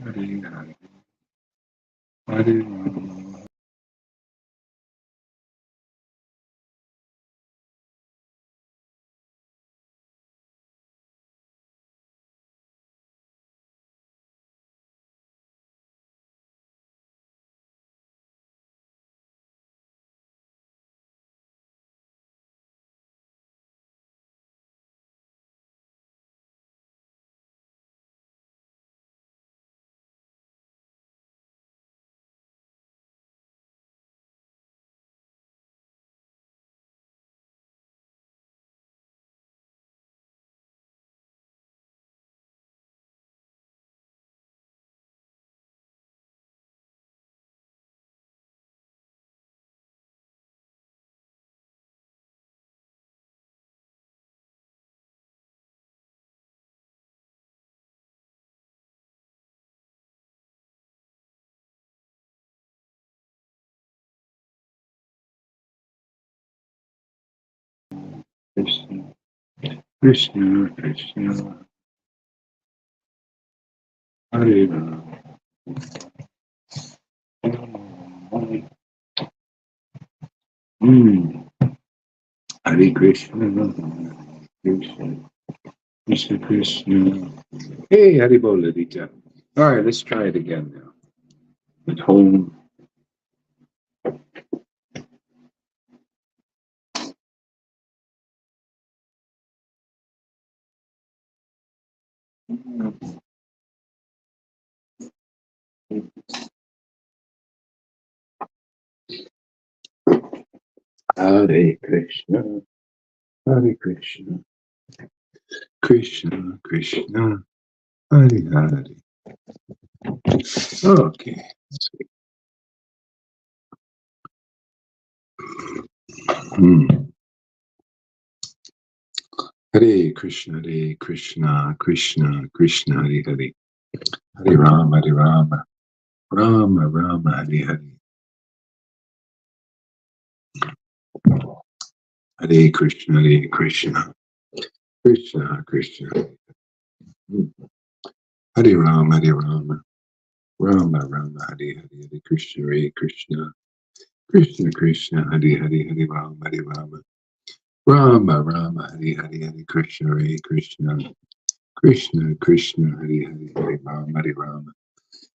Hare Hare, Hare Rama. Krishna, Krishna, Krishna, Hare Rama. Mm. Hare Krishna, Krishna, Krishna, Krishna. Hey, Hare Bola, Dita. All right, let's try it again now. At home. Hare Krishna, Hare Krishna, Krishna, Krishna, Hare Hare. Okay. Hmm. Hare Krishna, Hare Krishna, Krishna, Krishna, Hare Hare. Hare Rama, Hare Rama, Rama, Rama, Hare Hare. Hare Krishna, Hare Krishna, Krishna, Krishna. Hare Rama, Hare Rama, Rama, Rama, Hare Hare. Hare Krishna, Hare Krishna, Krishna, Krishna, Hare Hare. Hare Rama, Hare Rama, Rama, Rama, Hare Hare. Hare Krishna, Hare Krishna, Krishna, Krishna, Hare Hare. Hare Rama, Hare Rama,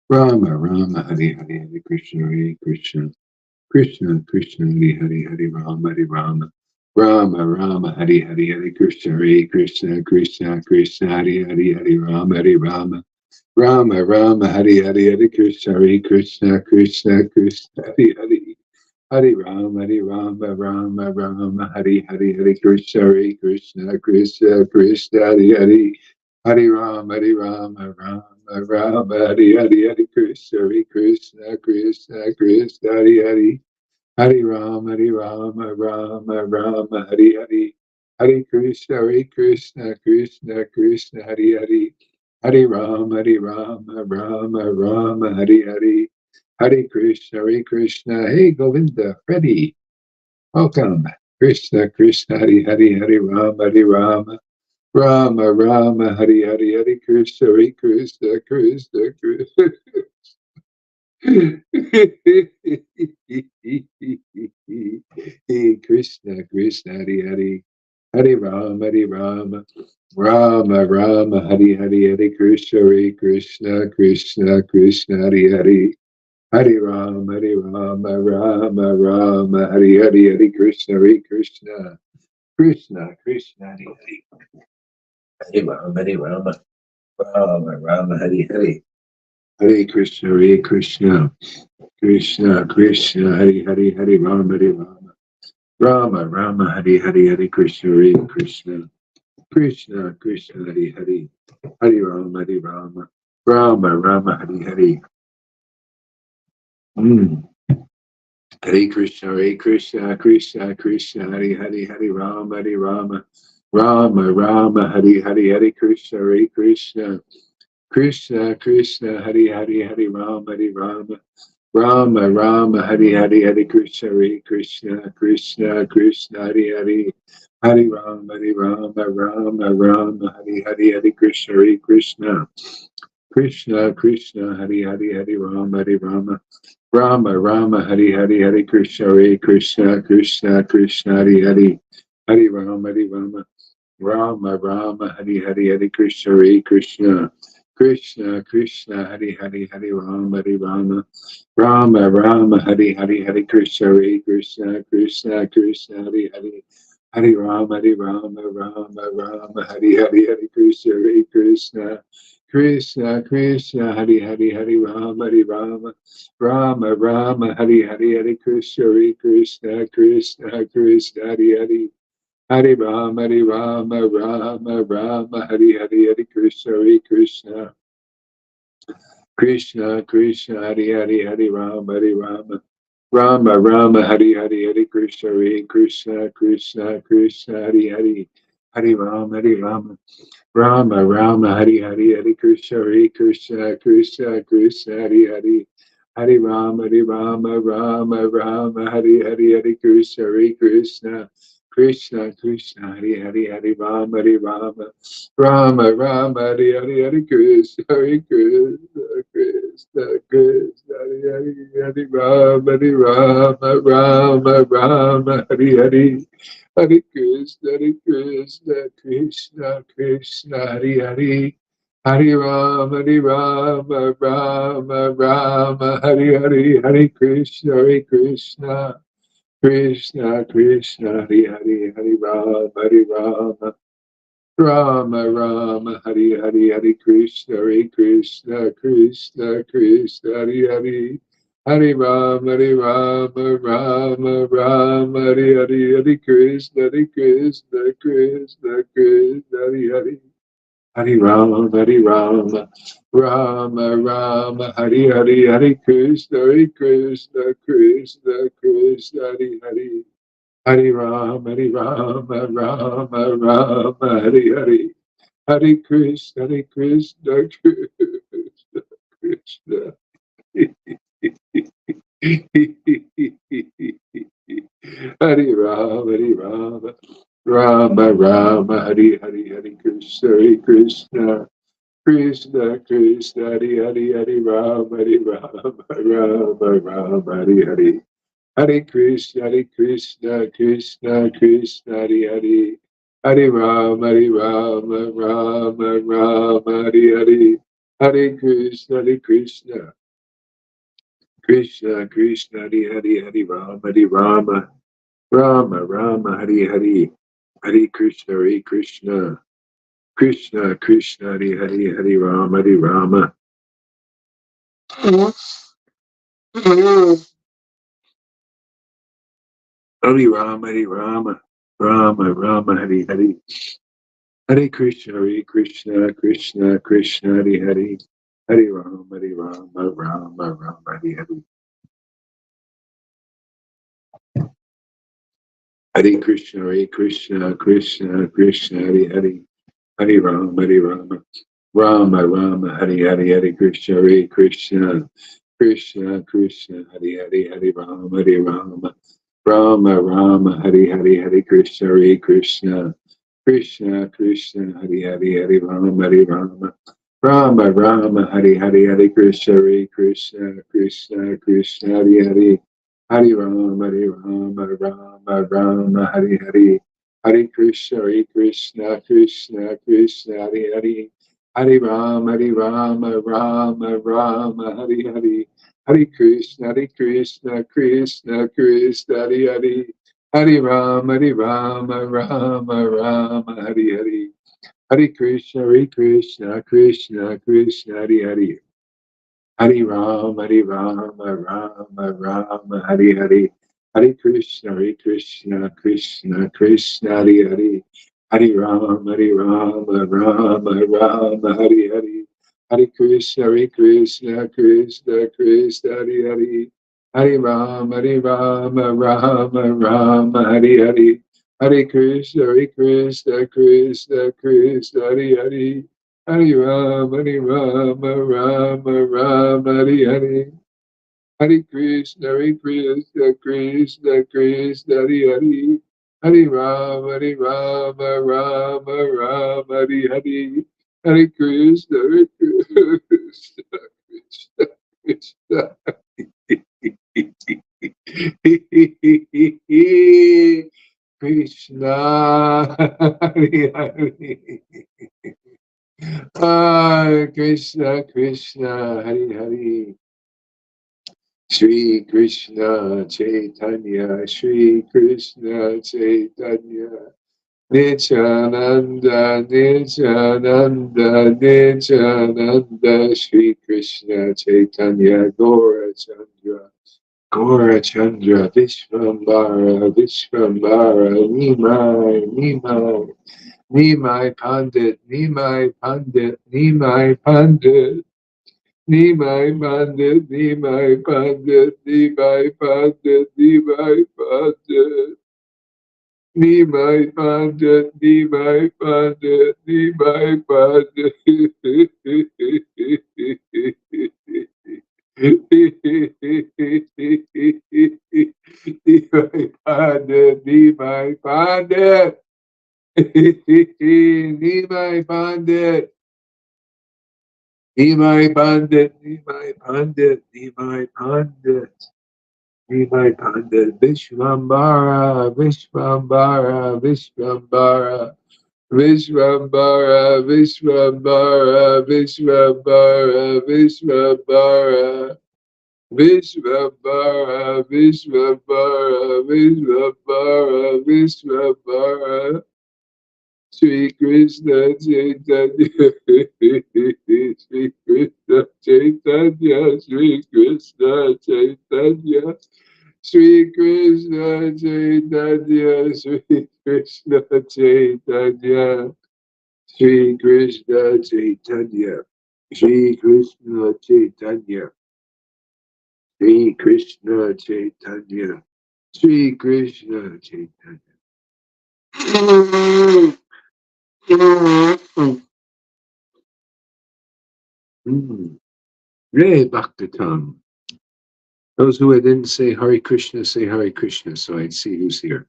Rama, Rama, Hare Hare. Hare Krishna, Hare Krishna, Krishna, Krishna, Hare Hare. Hare Rama, Hare Rama, Rama, Rama, Hare Hare. Hare Krishna, Hare Krishna, Krishna, Krishna, Hare Hare. Hare Rama, Hare Rama, Rama, Rama, Hare Hare. Hare Krishna, Hare Krishna, Krishna, Krishna, Hare Hare. Hare Rama, Hare Rama, Rama, Rama, Hare Hare. Hare Krishna, Hare Krishna, Krishna, Krishna, Hare Hare. Hare Rama, Hare Rama, Rama, Rama, Hare Hare. Hare Krishna, Hare Krishna, Krishna, Krishna, Hare Hare. Hare Rama, Hare Rama, Rama, Rama, Hare Hare. Hare Krishna, Hare Krishna, Krishna, Krishna, Hare Hare. Hare Rama, Hare Rama, Rama, Rama, Hare Hare. Hare Krishna, Hare Krishna. Hey, Govinda, Freddie, welcome. Krishna, Krishna, Hare Hare, Hare Rama, Hare Rama, Rama, Rama, Hare Hare, Hare Krishna, Hare Krishna, Krishna, Krishna. Hey, Krishna, Krishna, Hare Hare, Hare Rama, Hare Rama, Rama, Rama, Hare Hare, Hare Krishna, Hare Krishna, Krishna, Krishna, Hare Hare. Hare Rama, Hare Rama, Rama, Rama, Hare Hare, Hare Krishna, Hare Krishna, Krishna, Krishna, Hare Hare. Hare Rama, Hare Rama, Rama, Rama, Hare Hare. Hare Krishna, Hare Krishna, Krishna, Krishna, Hare Hare, Hare Rama, Hare Rama, Rama, Rama, Hare Hare, Hare Krishna, Hare Krishna, Krishna, Krishna, Hare Hare, Hare Rama, Hare Rama, Rama, Rama, Hare Hare. Hare Krishna, Hare Krishna, Krishna, Krishna, Hare Hare, Hare Rama, Hare Rama, Rama, Rama, Hare Hare, Hare Krishna, Hare Krishna, Krishna, Krishna, Hare Hare, Hare Rama, Hare Rama, Rama, Rama, Hare Hare, Hare Krishna, Hare Krishna, Krishna, Krishna, Hare Hare, Hare Rama, Hare Rama, Rama, Rama, Hare Hare, Hare Krishna, Hare Krishna, Krishna Krishna Hari Hari Hari Rama Hari Rama Rama Rama Hari Hari Hari Krishna Hare Krishna Krishna Krishna Hari Hari Hari Rama Hari Rama Rama Rama Hari Hari Hari Krishna Hare Krishna Krishna Krishna Hari Hari Hari Rama Hari Rama Rama Rama Hari Hari Hari Krishna Hare Krishna Krishna Krishna Hari Hari Hari Rama Rama Rama Hari Hari Hari Krishna Hare Krishna Krishna Krishna Hari Hari Hari Rama Rama Rama Hari Hari Hari Krishna Hare Krishna Krishna Krishna Hari Hari Hari Rama Rama Rama Hari Hari Hari Krishna Hare Krishna Krishna Krishna Hari Hari Hari Rama Rama Rama Hari Hari Hari Krishna Hare Krishna Krishna Krishna Hari Hari Hari Rama Rama Rama Hari Hari Hari Krishna Hare Krishna Krishna Krishna Hari Hari Hari Rama Rama Hari Hari Hari Krishna Hare Krishna Krishna Krishna Hari Hari Hari Rama Rama Hari Hari Hari Krishna Hare Krishna Krishna Krishna Hari Hari Hari Rama Hari Hari Hare Krishna, Krishna Krishna, Hare Hare, Hare Rama, Rama, Hare Hare, Hare Krishna, Krishna Krishna, Hare Hare, Hare Rama, Rama, Hare Hare, Hare Krishna, Krishna Krishna, Hare Hare. Hare Rama, Hare Hare, Hare Krishna, Krishna Krishna, Hare Hare. Hare Rama, Hare Hare, Hare Krishna, Krishna Krishna, Hare Hare. Hare Rama, Rama, Hare Hare. Hare Krishna, Krishna Krishna. Hare Rama, Rama, Hare Hare, Hare Krishna, Krishna Krishna, Hare Rama, Rama, Hare Hare. Hare Krishna, Krishna Krishna, Hare Hare. Hare Rama, Rama, Hare Hare. Hare Krishna, Krishna, Hare Rama, Rama, Hare Hare. Hare Krishna, Krishna, Hare Rama. Hare Rama, Rama, Hare Hare. Hare Krishna, Krishna Hare Hare. Hare Rama, Rama, Hare Hare. Hare Krishna, Krishna Hare Hare. Hare Rama, Rama, Hare Hare, Hare Krishna, Krishna Hare Hare, Hare Rama, Rama, Hare Hare, Hare Krishna, Krishna Hare Hare, Hare Rama, Hare Hare, Hare Krishna, Krishna Hare Hare, Hare Rama, Hare Hare. Hare Krishna, Krishna Hare Hare, Hare Rama, Rama, Hare Hare, Hare Krishna, Krishna Hare Hare, Hare Rama, Rama, Hare Hare, Hare Krishna, Krishna Hare Hare. Hare Rama, Hare Hare. Hare Krishna, Krishna Hare Hare. Hare Rama, Rama, Hare Hare. Hare Krishna, Krishna Hare Hare. Hare Rama, Rama, Hare Hare. Hare Krishna, Krishna Hare Hare. Hare Rama, Hare Hare. Hare Krishna, Krishna Hare Hare. Hare Rama, Rama, Hare Hare. Hare Krishna, Hare Krishna, Krishna, Krishna. Krishna, Hare Hare. Krishna, Krishna, Hare Hare. Shri Krishna Chaitanya, Shri Krishna Chaitanya. Nityananda, Nityananda, Nityananda, Shri Krishna Chaitanya, Gaura Chandra, Gaura Chandra, Vishvambara, Vishvambara, Nimai, Nimai, Nimai Pandit, Nimai Pandit, Nimai Pandit. Nimai Pandit, Nimai Pandit, Nimai Pandit, Nimai Pandit. Nimai Pandit, Nimai Pandit, Nimai Pandit. Nimai Pandit, Nimai Pandit. Nimai Pandit. Nimai Pandit, Nimai Pandit, Nimai Pandit. Nimai Pandit, Vishvambara, Vishvambara, Vishvambara, Vishvambara, Vishvambara, Vishvambara, Vishvambara, Vishvambara, Vishvambara, Vishvambara, Vishvambara. Shri Krishna Chaitanya, Shri Krishna Chaitanya, Shri Krishna Chaitanya, Shri Krishna Chaitanya, Shri Krishna Chaitanya, Shri Krishna Chaitanya, Shri Krishna Chaitanya, Shri Krishna Chaitanya, Shri Krishna Chaitanya. Ray Bhaktatam. Those who I didn't say Hare Krishna say Hare Krishna, so I'd see who's here.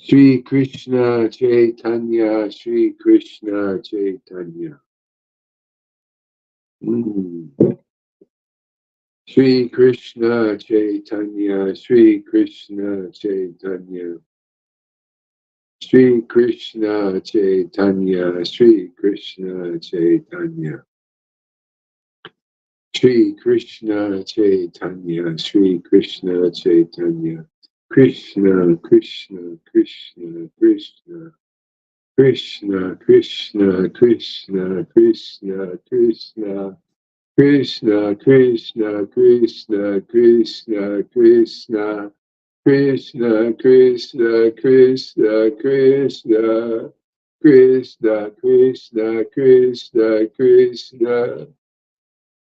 Shri Krishna Chaitanya, Shri Krishna Chaitanya. Shri Krishna Chaitanya, Shri Krishna Chaitanya. Shri Krishna Chaitanya, Shri Krishna Chaitanya. Shri Krishna Chaitanya, Shri Krishna Chaitanya. Krishna, Krishna, Krishna, Krishna. Krishna, Krishna, Krishna, Krishna, Krishna. Krishna, Krishna, Krishna, Krishna, Krishna. Krishna, Krishna, Krishna, Krishna. Krishna, Krishna, Krishna, Krishna.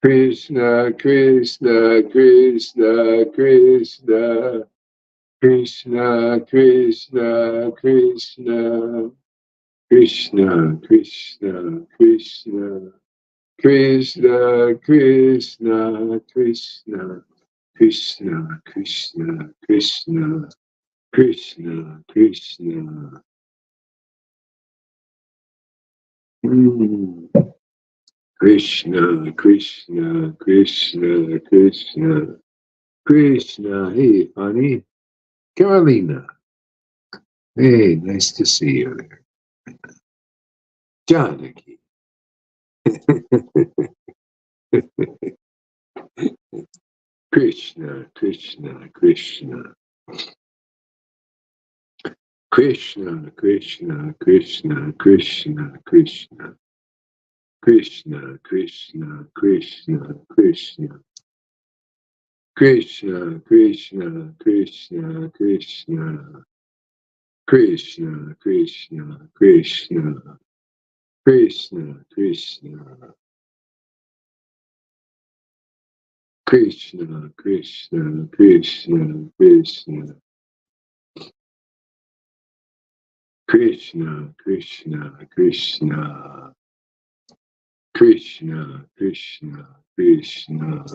Krishna, Krishna, Krishna, Krishna. Krishna, Krishna, Krishna. Krishna, Krishna, Krishna. Krishna, Krishna, Krishna. Krishna, Krishna, Krishna. Krishna, Krishna. Krishna, Krishna, Krishna, Krishna. Krishna, hey, honey. Carolina. Hey, nice to see you there. Janaki. Krishna, Krishna, Krishna. Krishna, Krishna, Krishna, Krishna, Krishna. Krishna, Krishna, Krishna, Krishna. Krishna, Krishna, Krishna, Krishna. Krishna, Krishna, Krishna. Krishna, Krishna. Krishna, Krishna, Krishna, Krishna. Krishna, Krishna, Krishna. Krishna, Krishna, Krishna.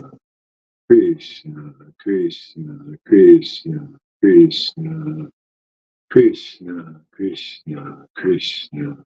Krishna, Krishna, Krishna, Krishna. Krishna, Krishna, Krishna.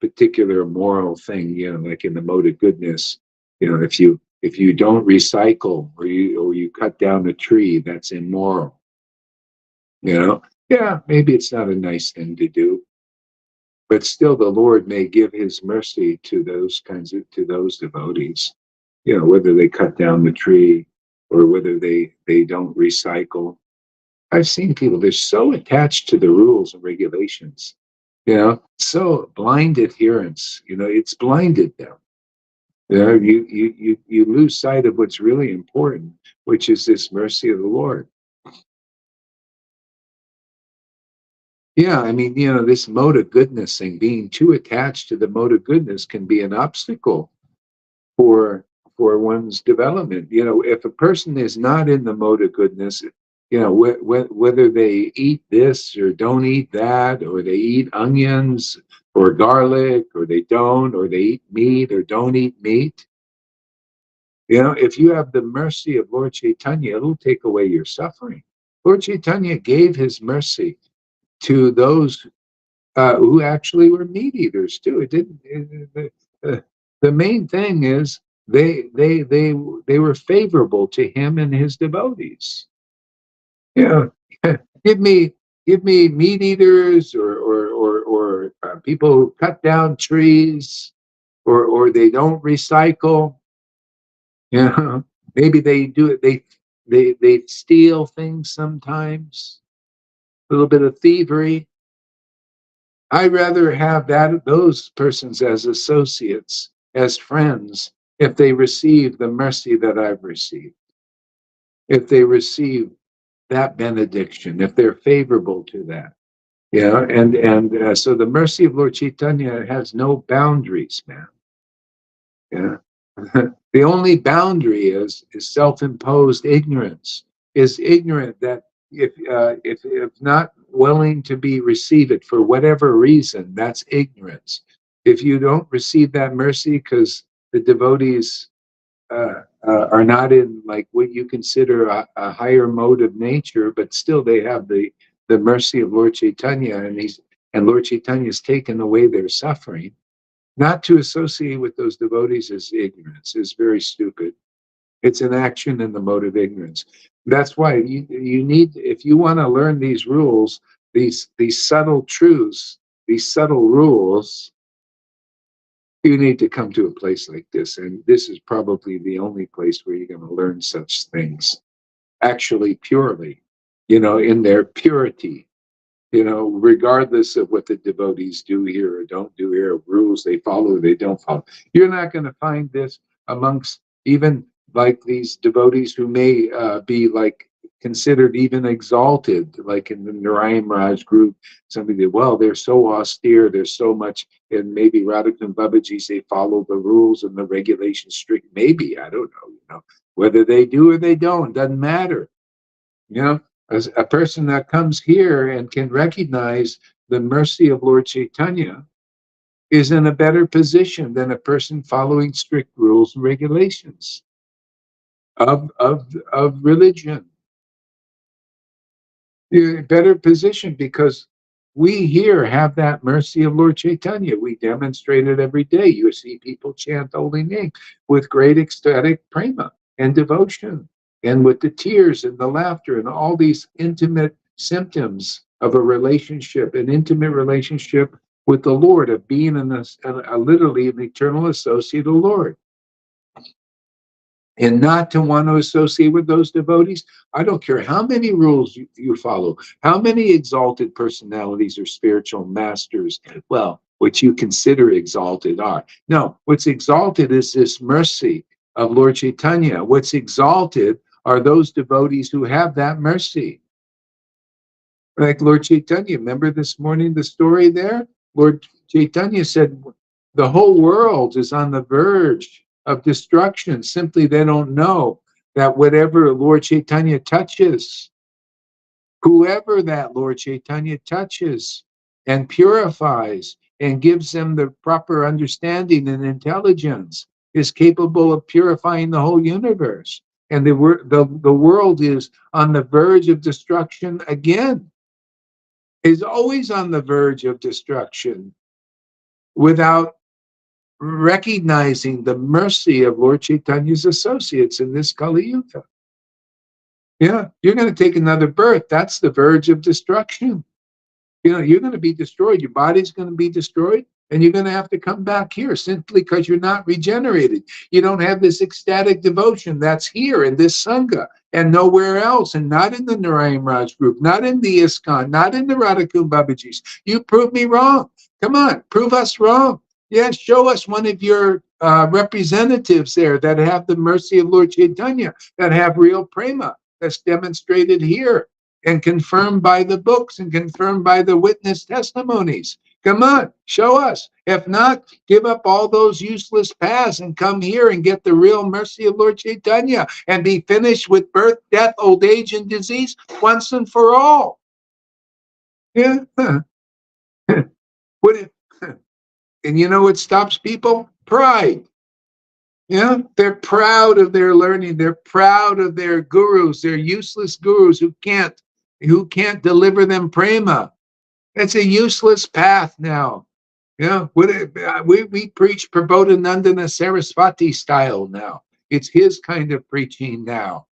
particular moral thing, like in the mode of goodness, if you don't recycle, or you cut down a tree, that's immoral. Yeah, maybe it's not a nice thing to do, but still the Lord may give his mercy to those devotees, whether they cut down the tree or whether they don't recycle. I've seen people, they're so attached to the rules and regulations, so blind adherence, it's blinded them. You lose sight of what's really important, which is this mercy of the Lord. Yeah, I mean, this mode of goodness thing, being too attached to the mode of goodness can be an obstacle for one's development. If a person is not in the mode of goodness, whether they eat this or don't eat that, or they eat onions or garlic, or they don't, or they eat meat or don't eat meat, if you have the mercy of Lord Chaitanya, it'll take away your suffering. Lord Chaitanya gave his mercy to those who actually were meat eaters too. It didn't. The main thing is they were favorable to him and his devotees. Yeah, give me meat eaters, or people who cut down trees, or they don't recycle. Yeah, maybe they do it. They steal things sometimes. A little bit of thievery. I'd rather have those persons as associates, as friends, if they receive the mercy that I've received, if they receive that benediction, if they're favorable to that. So the mercy of Lord Chaitanya has no boundaries, man. Yeah. The only boundary is self-imposed ignorance. Is ignorant that if not willing to receive it for whatever reason, that's ignorance. If you don't receive that mercy because the devotees are not in like what you consider a higher mode of nature, but still they have the mercy of Lord Chaitanya, and Lord Chaitanya has taken away their suffering. Not to associate with those devotees is ignorance, is very stupid. It's an action in the mode of ignorance. That's why you need, if you want to learn these rules, these subtle truths, these subtle rules, you need to come to a place like this. And this is probably the only place where you're going to learn such things, actually purely, in their purity. Regardless of what the devotees do here or don't do here, rules they follow or they don't follow. You're not going to find this amongst even like these devotees who may be like considered even exalted, like in the Narayan Raj group. Somebody that, well, they're so austere, there's so much, and maybe Radhika and Babaji, they follow the rules and the regulations strict. Maybe, I don't know, whether they do or they don't, doesn't matter. As a person that comes here and can recognize the mercy of Lord Chaitanya is in a better position than a person following strict rules and regulations of religion. You're in a better position because we here have that mercy of Lord Chaitanya. We demonstrate it every day. You see people chant holy name with great ecstatic prema and devotion, and with the tears and the laughter and all these intimate symptoms of a relationship, an intimate relationship with the Lord, of being literally an eternal associate of the Lord. And not to want to associate with those devotees, I don't care how many rules you follow, how many exalted personalities or spiritual masters, well, what you consider exalted are. No, what's exalted is this mercy of Lord Chaitanya. What's exalted are those devotees who have that mercy. Like Lord Chaitanya, remember this morning the story there? Lord Chaitanya said, the whole world is on the verge of destruction. Simply they don't know that whatever Lord Chaitanya touches, whoever that Lord Chaitanya touches and purifies and gives them the proper understanding and intelligence, is capable of purifying the whole universe. And the world is on the verge of destruction again. Is always on the verge of destruction. without recognizing the mercy of Lord Chaitanya's associates in this Kali Yuga. Yeah, you're going to take another birth. That's the verge of destruction. You're going to be destroyed. Your body's going to be destroyed, and you're going to have to come back here simply because you're not regenerated. You don't have this ecstatic devotion that's here in this Sangha and nowhere else, and not in the Narayan Raj group, not in the ISKCON, not in the Radhakund Babajis. You prove me wrong. Come on, prove us wrong. Yeah, show us one of your representatives there that have the mercy of Lord Chaitanya, that have real prema, that's demonstrated here and confirmed by the books and confirmed by the witness testimonies. Come on, show us. If not, give up all those useless paths and come here and get the real mercy of Lord Chaitanya and be finished with birth, death, old age, and disease once and for all. Yeah. What if, and you know what stops people? Pride. Yeah, they're proud of their learning. They're proud of their gurus, their useless gurus who can't deliver them prema. It's a useless path now. Yeah, we preach Prabodhanandana Saraswati style now. It's his kind of preaching now.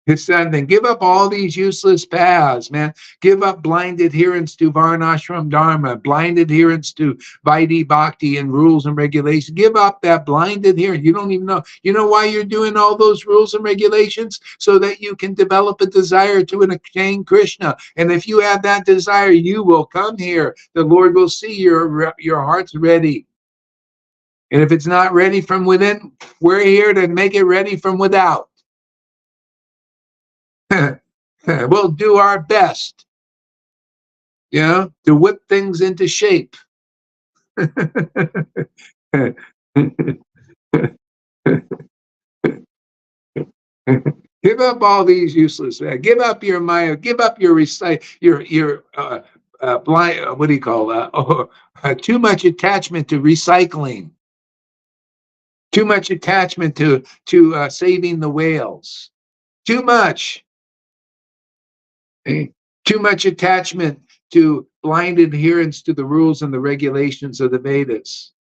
It's that thing. Give up all these useless paths, man. Give up blind adherence to Varnashram Dharma, blind adherence to Vaidhi Bhakti and rules and regulations. Give up that blind adherence. You don't even know. You know why you're doing all those rules and regulations? So that you can develop a desire to attain Krishna. And if you have that desire, you will come here. The Lord will see your heart's ready. And if it's not ready from within, we're here to make it ready from without. We'll do our best, to whip things into shape. Give up all these useless. Give up your Maya. Give up your blind. What do you call too much attachment to recycling. Too much attachment to saving the whales. Too much. Too much attachment to blind adherence to the rules and the regulations of the Vedas.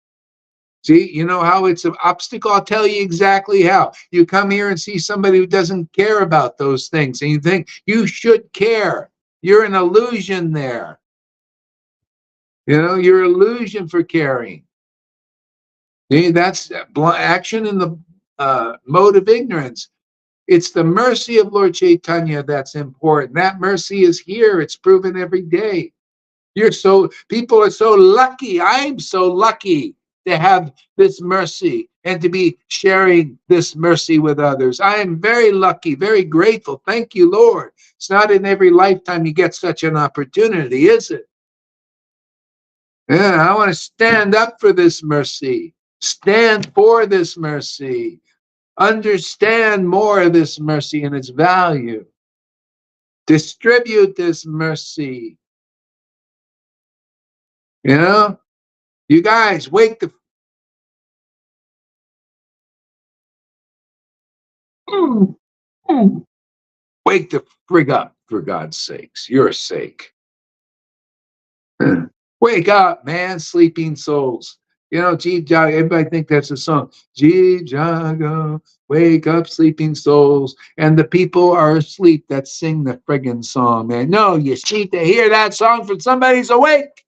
See, you know how it's an obstacle? I'll tell you exactly how. You come here and see somebody who doesn't care about those things, and you think you should care. You're an illusion there. You're illusion for caring. See, that's action in the mode of ignorance. It's the mercy of Lord Chaitanya that's important. That mercy is here. It's proven every day. People are so lucky. I'm so lucky to have this mercy and to be sharing this mercy with others. I am very lucky, very grateful. Thank you, Lord. It's not in every lifetime you get such an opportunity, is it? Yeah, I want to stand up for this mercy. Stand for this mercy. Understand more of this mercy and its value. Distribute this mercy. You guys, wake the wake the frig up, for God's sakes, your sake. Wake up, man, sleeping souls. Jeev Jaga, everybody think that's a song. Jeev Jaga, wake up, sleeping souls. And the people are asleep that sing the friggin' song, man. No, you need to hear that song from somebody's awake.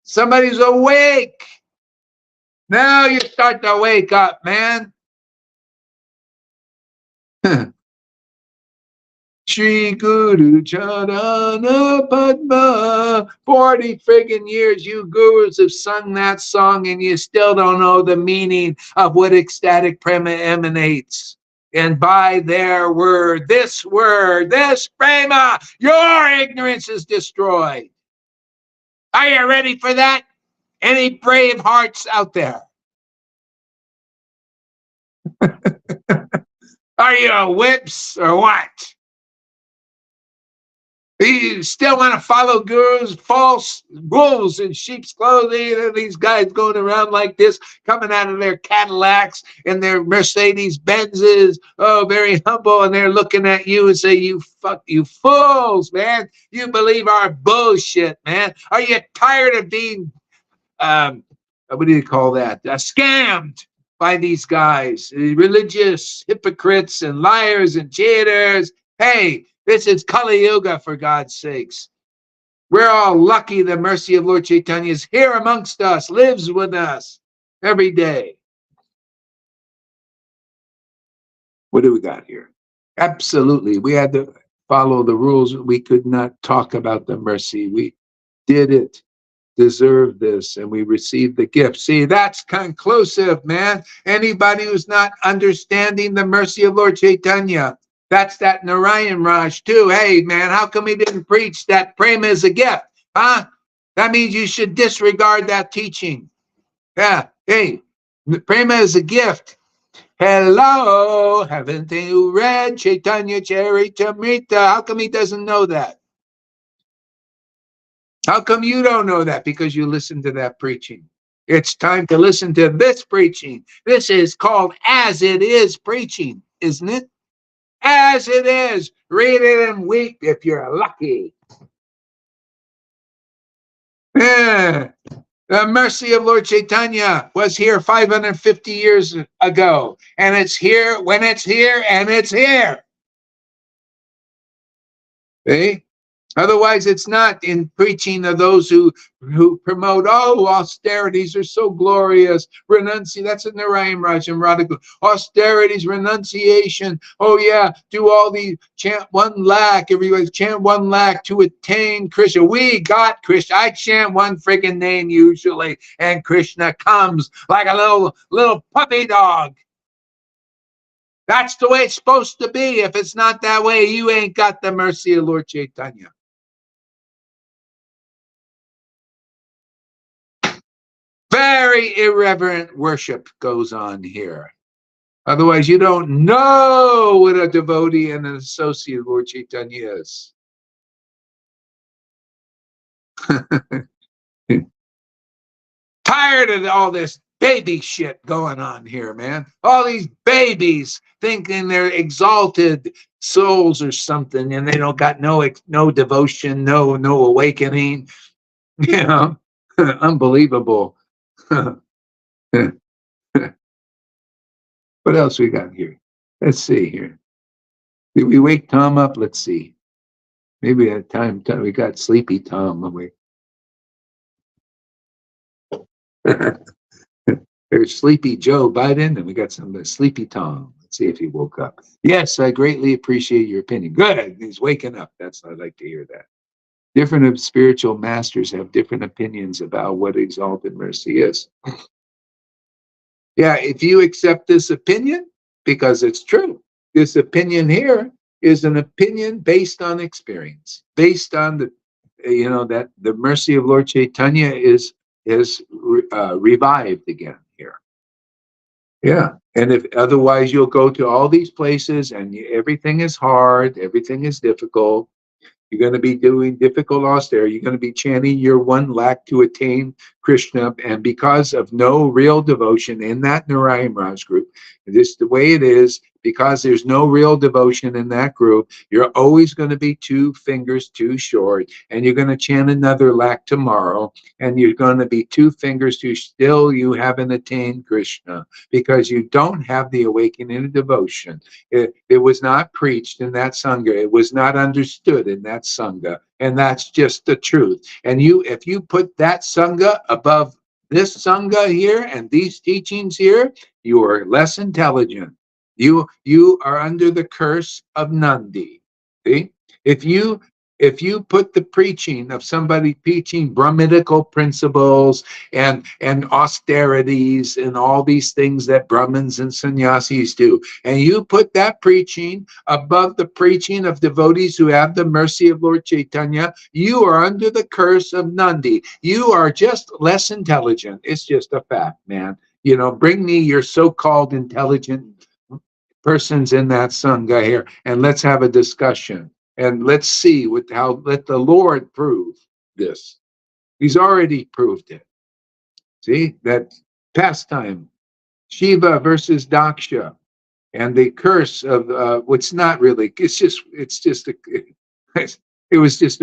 Somebody's awake. Now you start to wake up, man. Shri Guru Charana Padma. 40 friggin' years you gurus have sung that song and you still don't know the meaning of what ecstatic prema emanates. And by their word, this prema, your ignorance is destroyed. Are you ready for that? Any brave hearts out there? Are you whips or what? You still want to follow gurus, false wolves in sheep's clothing? These guys going around like this, coming out of their Cadillacs and their Mercedes Benzes, very humble, and they're looking at you and say, you fools, man. You believe our bullshit, man. Are you tired of being what do you call that? Scammed by these guys, religious hypocrites and liars and cheaters. Hey, this is Kali Yuga, for God's sakes. We're all lucky the mercy of Lord Chaitanya is here amongst us, lives with us every day. What do we got here? Absolutely. We had to follow the rules. We could not talk about the mercy. We did it, deserve this, and we received the gift. See, that's conclusive, man. Anybody who's not understanding the mercy of Lord Chaitanya, that's that Narayan Raj too. Hey, man, how come he didn't preach that prema is a gift? Huh? That means you should disregard that teaching. Yeah. Hey, prema is a gift. Hello, haven't you read Chaitanya Charitamrita? How come he doesn't know that? How come you don't know that? Because you listen to that preaching. It's time to listen to this preaching. This is called As It Is preaching, isn't it? As it is. Read it and weep if you're lucky. Yeah. The mercy of Lord Chaitanya was here 550 years ago. And it's here when it's here, and it's here. See? Otherwise, it's not in preaching of those who promote, oh, austerities are so glorious. That's a Narayan Raj and Radha. Austerities, renunciation. Oh, yeah, do all these, chant 1 lakh. Everybody chant 1 lakh to attain Krishna. We got Krishna. I chant one friggin' name usually, and Krishna comes like a little puppy dog. That's the way it's supposed to be. If it's not that way, you ain't got the mercy of Lord Chaitanya. Very irreverent worship goes on here. Otherwise, you don't know what a devotee and an associate of Lord Chaitanya is. Tired of all this baby shit going on here, man. All these babies thinking they're exalted souls or something, and they don't got no devotion, no awakening. You know, unbelievable. What else we got here? Let's see here. Did we wake Tom up? Let's see. Maybe at time we got sleepy Tom. There's sleepy Joe Biden, and we got some sleepy Tom. Let's see if he woke up. Yes, I greatly appreciate your opinion. Good. He's waking up. I'd like to hear that. Different spiritual masters have different opinions about what exalted mercy is. Yeah, if you accept this opinion, because it's true, this opinion here is an opinion based on experience, based on that the mercy of Lord Chaitanya is revived again here. Yeah, and if otherwise you'll go to all these places and everything is hard, everything is difficult. You're going to be doing difficult austerity. You're going to be chanting your 1 lakh to attain Krishna. And because of no real devotion in that Narayan Raj group, this the way it is, because there's no real devotion in that group, you're always going to be 2 fingers too short. And you're going to chant another lakh tomorrow. And you're going to be 2 fingers too still. You haven't attained Krishna because you don't have the awakening of devotion. It was not preached in that Sangha. It was not understood in that Sangha. And that's just the truth. And if you put that Sangha above this Sangha here and these teachings here, you are less intelligent. You are under the curse of Nandi. See? If you put the preaching of somebody teaching Brahminical principles and austerities and all these things that Brahmins and sannyasis do, and you put that preaching above the preaching of devotees who have the mercy of Lord Chaitanya, you are under the curse of Nandi. You are just less intelligent. It's just a fact, man. Bring me your so-called intelligent persons in that Sangha here, and let's have a discussion. And let's see let the Lord prove this. He's already proved it. See, that pastime, Shiva versus Daksha, and the curse of what's not really, it was just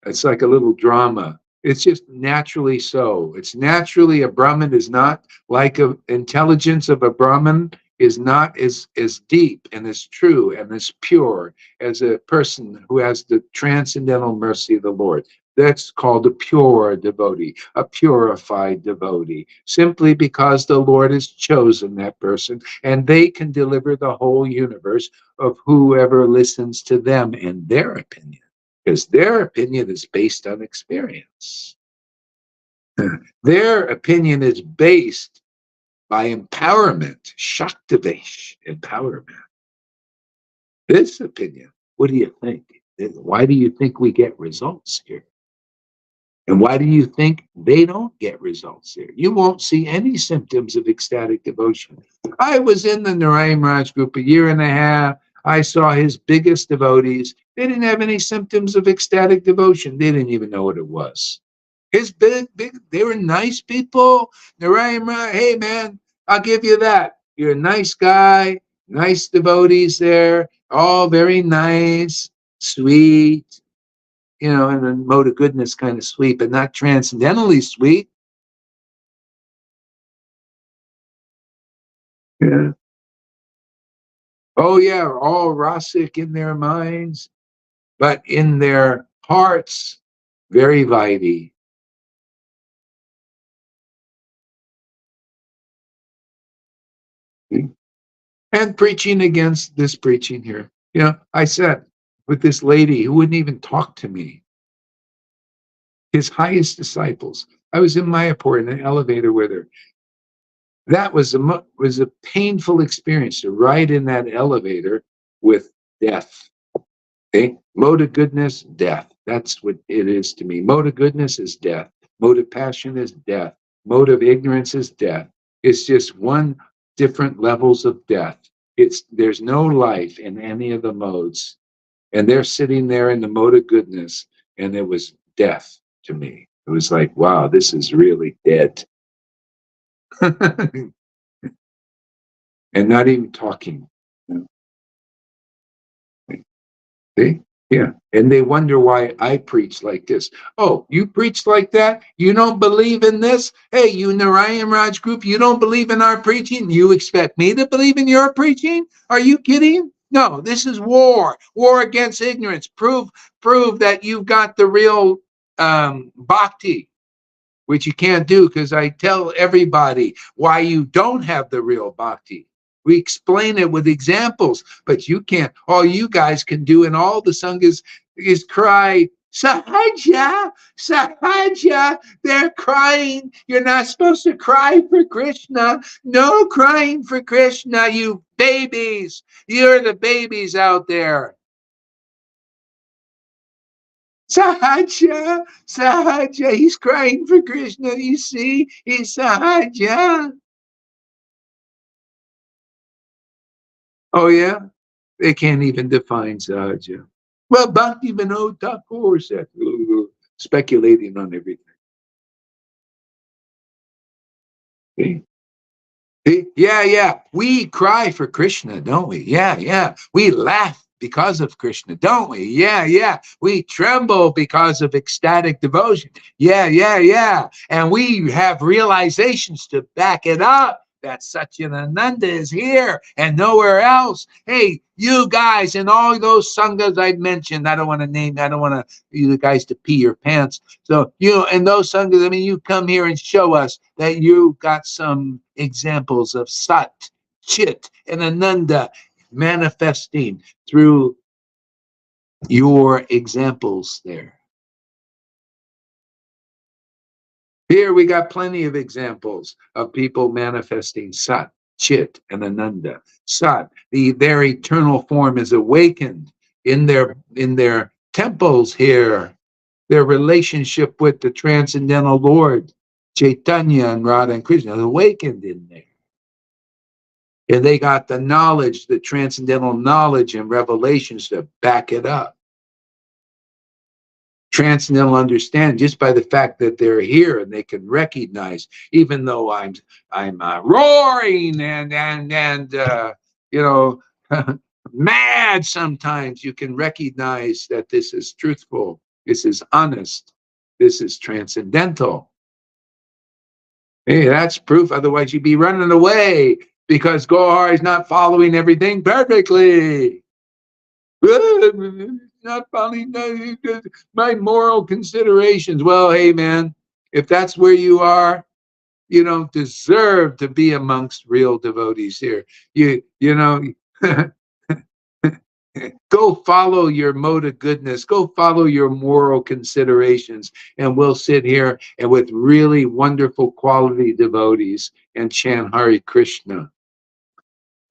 it's like a little drama. It's just naturally so. It's naturally, a Brahmin is not like a intelligence of a Brahmin is not as deep and as true and as pure as a person who has the transcendental mercy of the Lord. That's called a pure devotee, a purified devotee, simply because the Lord has chosen that person and they can deliver the whole universe of whoever listens to them and their opinion, because their opinion is based on experience. Their opinion is based by empowerment, Shaktivesh, empowerment. This opinion, what do you think? Why do you think we get results here? And why do you think they don't get results here? You won't see any symptoms of ecstatic devotion. I was in the Narayan Raj group a year and a half. I saw his biggest devotees. They didn't have any symptoms of ecstatic devotion. They didn't even know what it was. His big, they were nice people. Narayan Raj, hey man, I'll give you that. You're a nice guy, nice devotees there, all very nice, sweet, in a mode of goodness kind of sweet, but not transcendentally sweet. Yeah. Oh yeah, all rasic in their minds, but in their hearts, very vitey. And preaching against this preaching here. I sat with this lady who wouldn't even talk to me. His highest disciples. I was in Mayapur in an elevator with her. That was a painful experience to ride in that elevator with death. Okay? Mode of goodness, death. That's what it is to me. Mode of goodness is death. Mode of passion is death. Mode of ignorance is death. It's just one different levels of death. There's no life in any of the modes. And they're sitting there in the mode of goodness, and it was death to me. It was like, wow, this is really dead. And not even talking. See? Yeah. And they wonder why I preach like this. Oh, you preach like that? You don't believe in this? Hey, you Narayan Raj group, you don't believe in our preaching? You expect me to believe in your preaching? Are you kidding? No, this is war. War against ignorance. Prove that you've got the real bhakti, which you can't do because I tell everybody why you don't have the real bhakti. We explain it with examples, but you can't. All you guys can do in all the sanghas is cry, Sahaja, Sahaja. They're crying. You're not supposed to cry for Krishna. No crying for Krishna, you babies. You're the babies out there. Sahaja, Sahaja, he's crying for Krishna, you see, he's Sahaja. Oh, yeah? They can't even define Sahaja. Well, Bhakti Vinod Thakur said, speculating on everything. See? Yeah, yeah. We cry for Krishna, don't we? Yeah, yeah. We laugh because of Krishna, don't we? Yeah, yeah. We tremble because of ecstatic devotion. Yeah, yeah, yeah. And we have realizations to back it up that Satchidananda is here and nowhere else. Hey, you guys and all those sanghas I mentioned, I don't want to name, I don't want you guys to pee your pants. So, and those sanghas, I mean, you come here and show us that you got some examples of Sat, Chit, and Ananda manifesting through your examples there. Here we got plenty of examples of people manifesting Sat, Chit, and Ananda. Sat, their eternal form is awakened in their temples here. Their relationship with the transcendental Lord, Chaitanya and Radha and Krishna, is awakened in there. And they got the knowledge, the transcendental knowledge and revelations to back it up. Transcendental understand just by the fact that they're here and they can recognize, even though I'm roaring and mad sometimes, you can recognize that this is truthful, this is honest. This is transcendental. Hey, that's proof. Otherwise, you'd be running away because Gohar is not following everything perfectly. Not following my moral considerations. Well, hey, man, if that's where you are, you don't deserve to be amongst real devotees here. You know, go follow your mode of goodness. Go follow your moral considerations, and we'll sit here and with really wonderful quality devotees and chant Hare Krishna.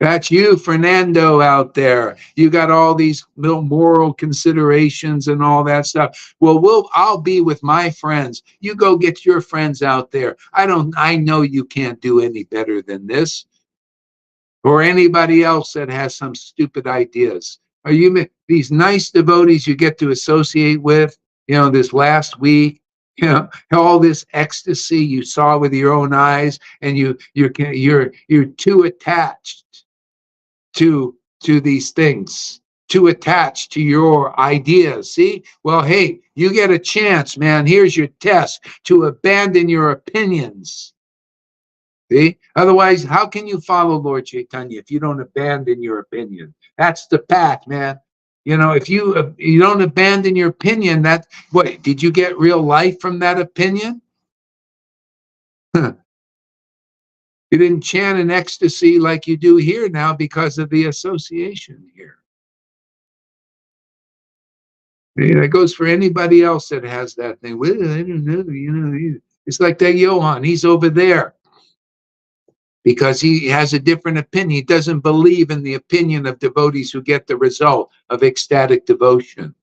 That's you, Fernando, out there. You got all these moral considerations and all that stuff. Well, I'll be with my friends. You go get your friends out there. I know you can't do any better than this, or anybody else that has some stupid ideas. Are you these nice devotees you get to associate with, this last week, all this ecstasy you saw with your own eyes, and you're too attached to these things, too attached to your ideas. See? Well, hey, you get a chance, man. Here's your test to abandon your opinions. See? Otherwise, how can you follow Lord Chaitanya if you don't abandon your opinion? That's the path, man. If you don't abandon your opinion, what did you get real life from that opinion? You didn't chant in ecstasy like you do here now because of the association here. That goes for anybody else that has that thing. Well, I don't know, it's like that Johan. He's over there because he has a different opinion. He doesn't believe in the opinion of devotees who get the result of ecstatic devotion.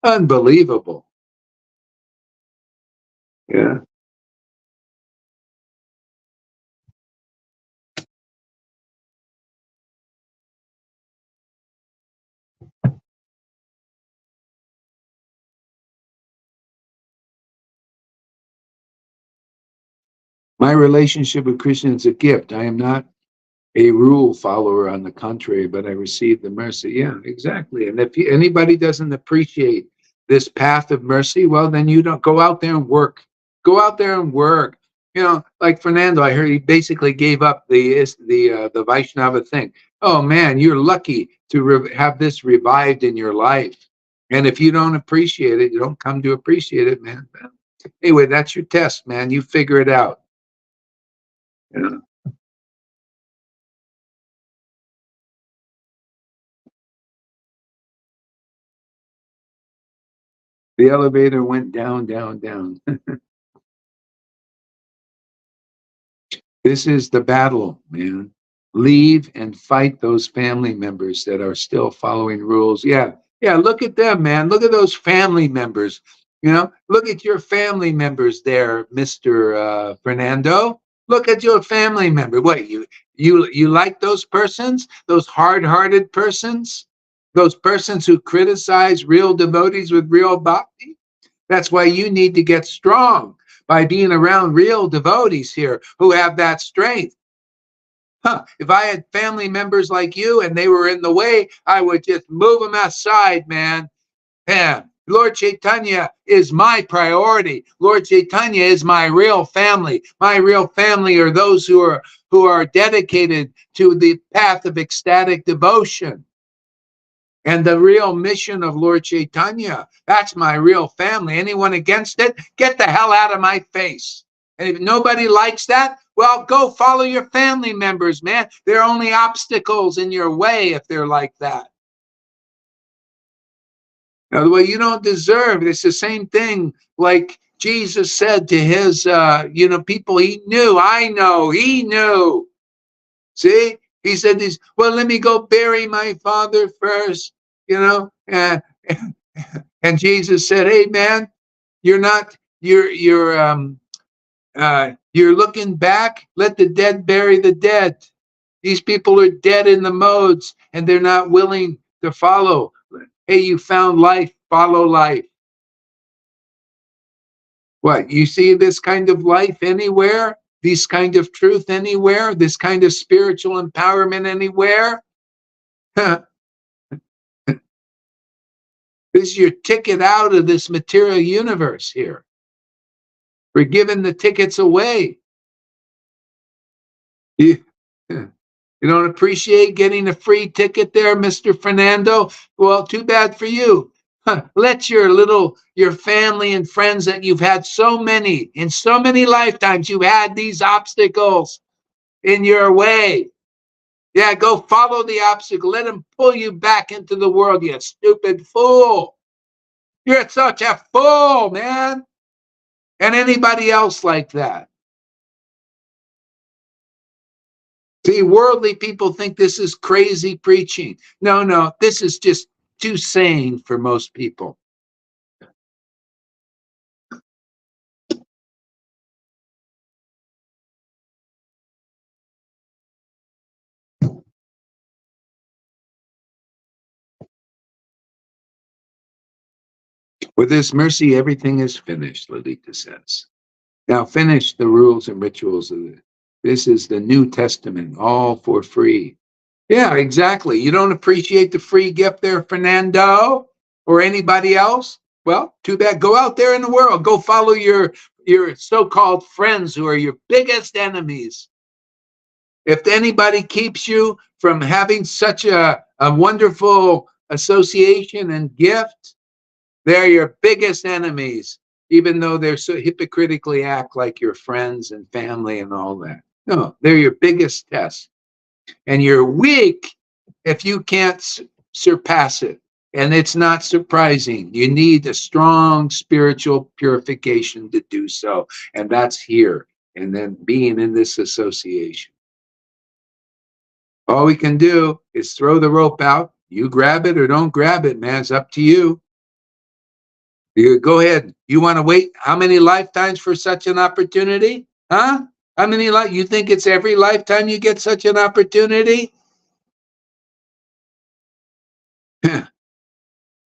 Unbelievable. Yeah. My relationship with Krishna is a gift. I am not a rule follower, on the contrary, but I receive the mercy. Yeah, exactly. And if anybody doesn't appreciate this path of mercy, well, then you don't go out there and work. Go out there and work. Like Fernando, I heard he basically gave up the Vaishnava thing. Oh man, you're lucky to have this revived in your life. And if you don't appreciate it, you don't come to appreciate it, man. Anyway, that's your test, man. You figure it out. You know? The elevator went down, down, down. This is the battle, man. Leave and fight those family members that are still following rules. Yeah, yeah, look at them, man. Look at those family members. Look at your family members there, Mr. Fernando. Look at your family member. What, you like those persons? Those hard-hearted persons? Those persons who criticize real devotees with real bhakti? That's why you need to get strong by being around real devotees here who have that strength. If I had family members like you and they were in the way, I would just move them aside, man. Yeah. Lord Chaitanya is my priority. Lord Chaitanya is my real family. My real family are those who are dedicated to the path of ecstatic devotion. And the real mission of Lord Chaitanya, that's my real family. Anyone against it, get the hell out of my face. And if nobody likes that, well, go follow your family members, man. They're only obstacles in your way if they're like that. Now, well, you don't deserve it. It's the same thing like Jesus said to his, people he knew. I know, he knew. See? He said this, well, let me go bury my father first, and Jesus said, hey, man, you're looking back. Let the dead bury the dead. These people are dead in the modes and they're not willing to follow. Hey, you found life, follow life. What, you see this kind of life anywhere? This kind of truth anywhere? This kind of spiritual empowerment anywhere? This is your ticket out of this material universe here. We're giving the tickets away. You, you don't appreciate getting a free ticket there, Mr. Fernando? Well, too bad for you. Let your family and friends that you've had in so many lifetimes, you've had these obstacles in your way. Yeah, go follow the obstacle. Let them pull you back into the world, you stupid fool. You're such a fool, man. And anybody else like that. See, worldly people think this is crazy preaching. No, this is just too sane for most people. With this mercy, everything is finished, Lalita says. Now finish the rules and rituals of it. This is the New Testament, all for free. Yeah, exactly. You don't appreciate the free gift there, Fernando, or anybody else? Well, too bad. Go out there in the world. Go follow your so-called friends who are your biggest enemies. If anybody keeps you from having such a wonderful association and gift, they're your biggest enemies, even though they're so hypocritically act like your friends and family and all that. No, they're your biggest test. And you're weak if you can't surpass it. And it's not surprising. You need a strong spiritual purification to do so. And that's here. And then being in this association. All we can do is throw the rope out. You grab it or don't grab it, man. It's up to you. You go ahead. You want to wait how many lifetimes for such an opportunity? Huh? How many you think it's every lifetime you get such an opportunity?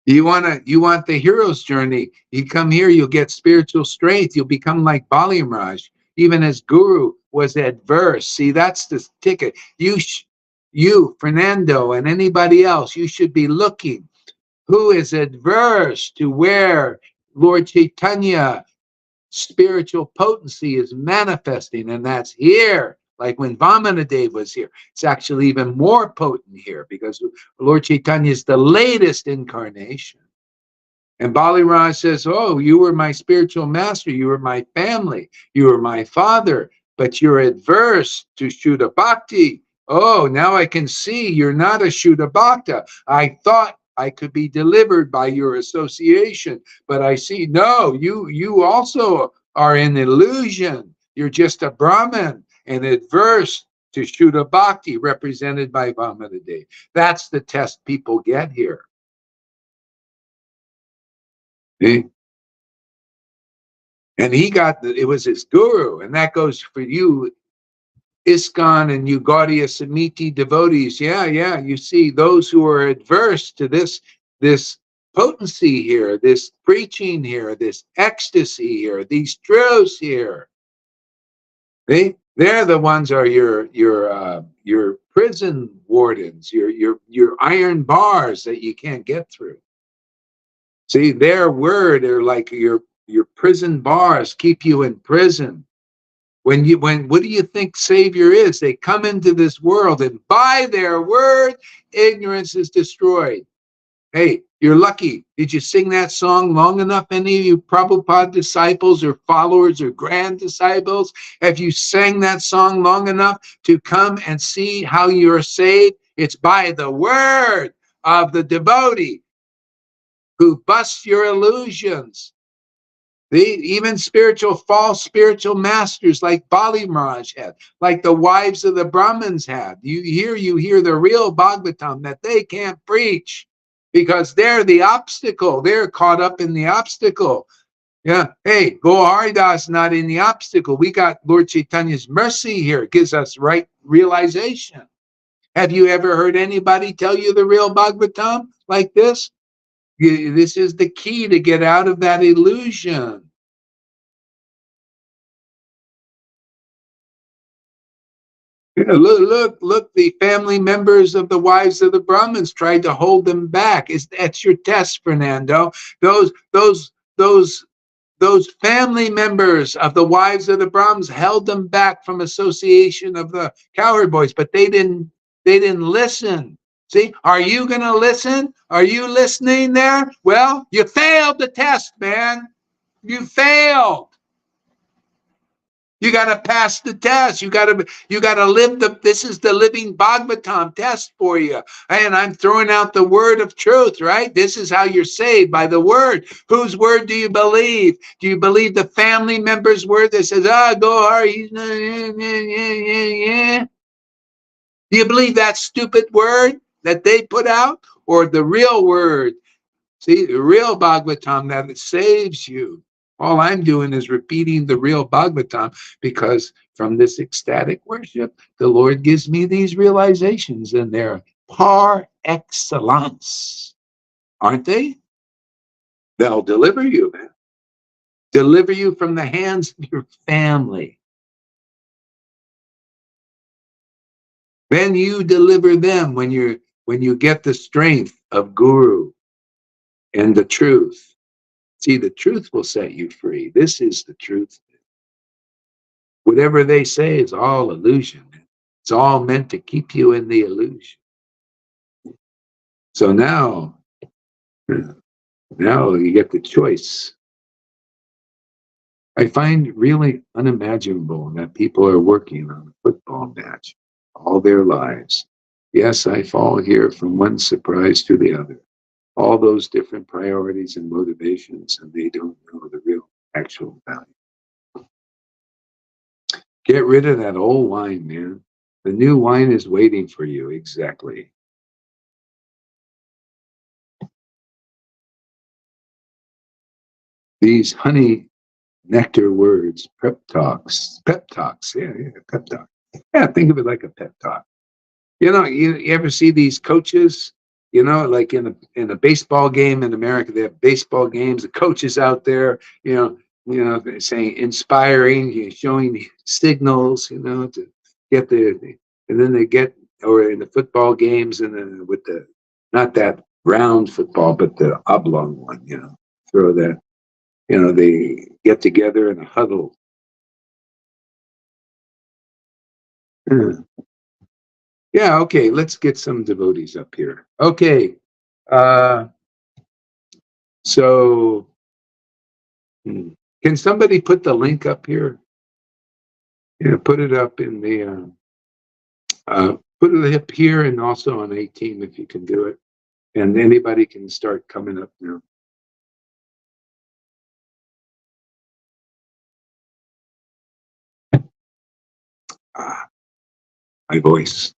You want the hero's journey. You come here, you'll get spiritual strength. You'll become like Bali Maharaj. Even as Guru was adverse. See, that's the ticket. You, Fernando, and anybody else, you should be looking. Who is adverse to where Lord Chaitanya spiritual potency is manifesting, and that's here. Like when Vamanadev was here, it's actually even more potent here because Lord Chaitanya is the latest incarnation. And Bali Raj says, oh, you were my spiritual master, you were my family, you were my father, but you're adverse to Shuddha Bhakti. Oh, now I can see you're not a Shuddha Bhakta. I thought I could be delivered by your association, but I see, no, you also are an illusion. You're just a Brahmin and adverse to Shuddha Bhakti, represented by Vamanadev. That's the test people get here. See? And it was his guru, and that goes for you, ISKCON and you Gaudiya Samiti devotees. Yeah, you see those who are adverse to this potency here, this preaching here, this ecstasy here, these truths here. They're the ones are your prison wardens, your iron bars that you can't get through. See, their word are like your prison bars, keep you in prison. What do you think Savior is? They come into this world and by their word, ignorance is destroyed. Hey, you're lucky. Did you sing that song long enough? Any of you Prabhupada disciples or followers or grand disciples? Have you sang that song long enough to come and see how you're saved? It's by the word of the devotee who busts your illusions. Even false spiritual masters like Bali Maharaj had, like the wives of the Brahmins had. You hear the real Bhagavatam that they can't preach because they're the obstacle. They're caught up in the obstacle. Yeah. Hey, Haridas not in the obstacle. We got Lord Chaitanya's mercy here. It gives us right realization. Have you ever heard anybody tell you the real Bhagavatam like this? This is the key to get out of that illusion. Yeah, look, the family members of the wives of the Brahmins tried to hold them back. That's your test, Fernando. Those, those, those, those family members of the wives of the Brahmins held them back from association of the cowherd boys, but they didn't listen. See, are you going to listen? Are you listening there? Well, you failed the test, man. You failed. You got to pass the test. You got to live this is the living Bhagavatam test for you. And I'm throwing out the word of truth, right? This is how you're saved, by the word. Whose word do you believe? Do you believe the family member's word that says, go hard. Do you believe that stupid word that they put out, or the real word? See, the real Bhagavatam that it saves you. All I'm doing is repeating the real Bhagavatam, because from this ecstatic worship, the Lord gives me these realizations, and they're par excellence, aren't they? They'll deliver you, man. Deliver you from the hands of your family. Then you deliver them when you get the strength of Guru and the truth. See, the truth will set you free. This is the truth. Whatever they say is all illusion. It's all meant to keep you in the illusion. So now you get the choice. I find really unimaginable that people are working on a football match all their lives. Yes, I fall here from one surprise to the other. All those different priorities and motivations, and they don't know the real actual value. Get rid of that old wine, man. The new wine is waiting for you. Exactly. These honey nectar words, pep talks, yeah, pep talk. Yeah, think of it like a pep talk. You ever see these coaches, like in a baseball game in America, they have baseball games, the coaches out there, they're saying inspiring, showing signals, to get and then they get, or in the football games, and then with not that round football, but the oblong one, throw that, they get together in a huddle. Yeah, okay, let's get some devotees up here. Okay, so can somebody put the link up here? Yeah, put it up in the, put it up here and also on 18 if you can do it. And anybody can start coming up now. My voice.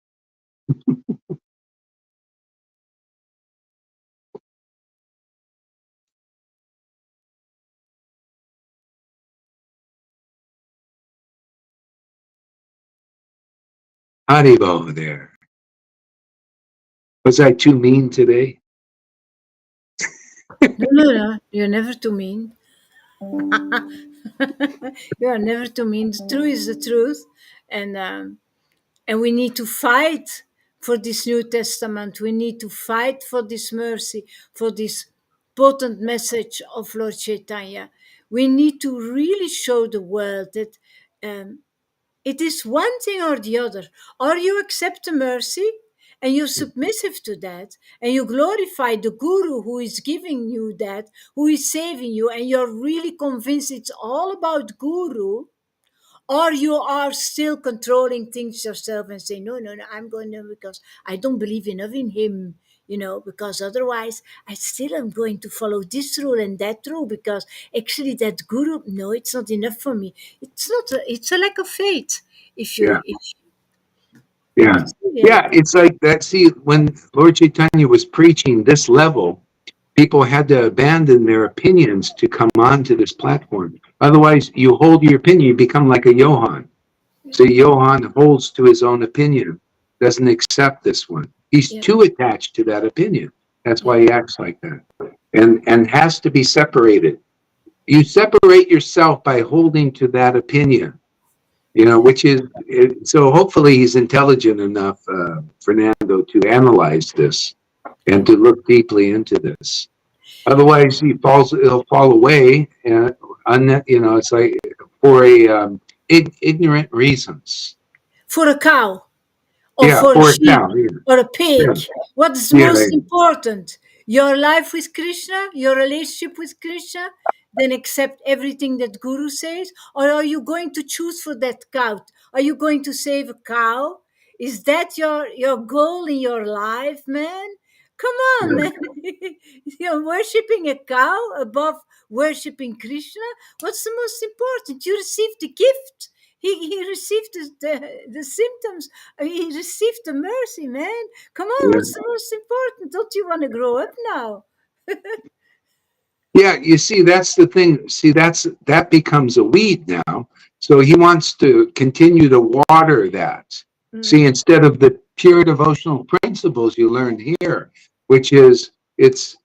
Haribo there. Was I too mean today? No. You're never too mean. You are never too mean. The truth is the truth, and we need to fight for this New Testament. We need to fight for this mercy, for this potent message of Lord Chaitanya. We need to really show the world that um, it is one thing or the other. Or you accept the mercy and you're submissive to that, and you glorify the Guru who is giving you that, who is saving you, and you're really convinced it's all about Guru, or you are still controlling things yourself and say, no, I'm going to, because I don't believe enough in him, because otherwise I still am going to follow this rule and that rule, because actually that Guru, no, it's not enough for me. It's not, it's a lack of faith. If Yeah, you, if yeah. it's really a lack Yeah, of it's like that. See, when Lord Chaitanya was preaching this level, people had to abandon their opinions to come onto this platform. Otherwise, you hold your opinion, you become like a Johann. So Johann holds to his own opinion, doesn't accept this one. He's yeah, too attached to that opinion. That's yeah, why he acts like that. And has to be separated. You separate yourself by holding to that opinion. which is so hopefully he's intelligent enough, Fernando, to analyze this and to look deeply into this. Otherwise, he'll fall away, and it's like for ignorant reasons. For a cow, or Yeah, for a for a sheep, cow. Yeah, or a pig. yeah, What's yeah, most important? Your life with Krishna, your relationship with Krishna, then accept everything that Guru says? Or are you going to choose for that cow? Are you going to save a cow? Is that your goal in your life, man? Come on, yeah. man. You're worshiping a cow above worshiping Krishna. What's the most important? You received the gift. He received the symptoms. He received the mercy, man. Come on, Yeah. what's the most important? Don't you want to grow up now? Yeah, you see, that's the thing. See, that becomes a weed now. So he wants to continue to water that. See, Mm. instead of the pure devotional principles you learned here, which is it's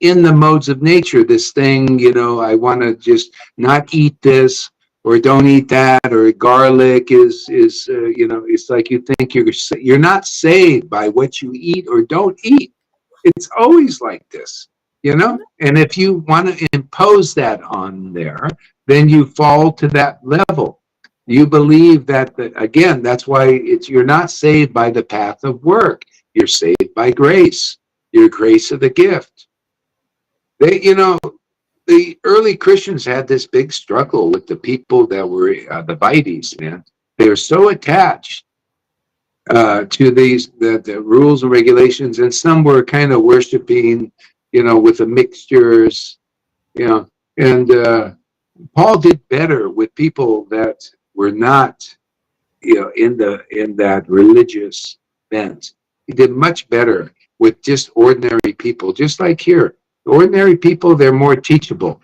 in the modes of nature. This thing, I want to just not eat this or don't eat that, or garlic is it's like you think you're not saved by what you eat or don't eat. It's always like this, and if you want to impose that on there, then you fall to that level. You believe that, again, that's why you're not saved by the path of work. You're saved by grace, your grace of the gift. The early Christians had this big struggle with the people that were the Vites, man. They were so attached to the rules and regulations, and some were kind of worshiping, with the mixtures, you know, and Paul did better with people that were not, in that religious bent. He did much better with just ordinary people, just like here. Ordinary people, they're more teachable.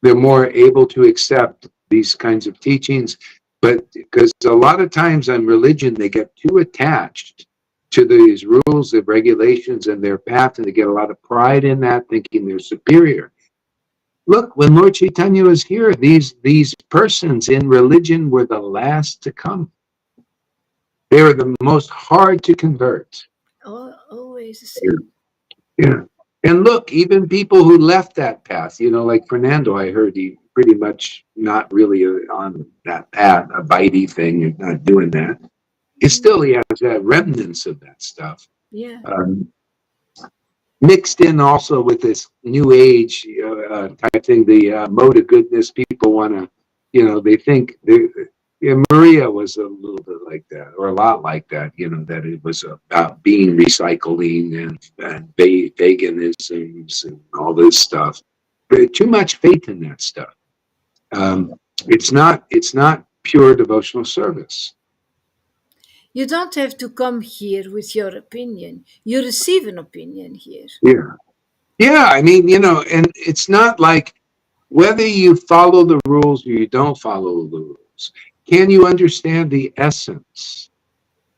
They're more able to accept these kinds of teachings. But because a lot of times on religion, they get too attached to these rules and regulations and their path, and they get a lot of pride in that, thinking they're superior. Look, when Lord Chaitanya was here, these persons in religion were the last to come. They were the most hard to convert. Always the same. Yeah. And look, even people who left that path, like Fernando, I heard he pretty much not really on that path, a bitey thing, and not doing that. He has remnants of that stuff. Yeah. Mixed in also with this new age type thing, the mode of goodness. People want to, they think Maria was a little bit like that, or a lot like that. That it was about being recycling and veganisms and all this stuff. But too much faith in that stuff. It's not pure devotional service. You don't have to come here with your opinion. You receive an opinion here. Yeah. Yeah, I mean, and it's not like whether you follow the rules or you don't follow the rules. Can you understand the essence?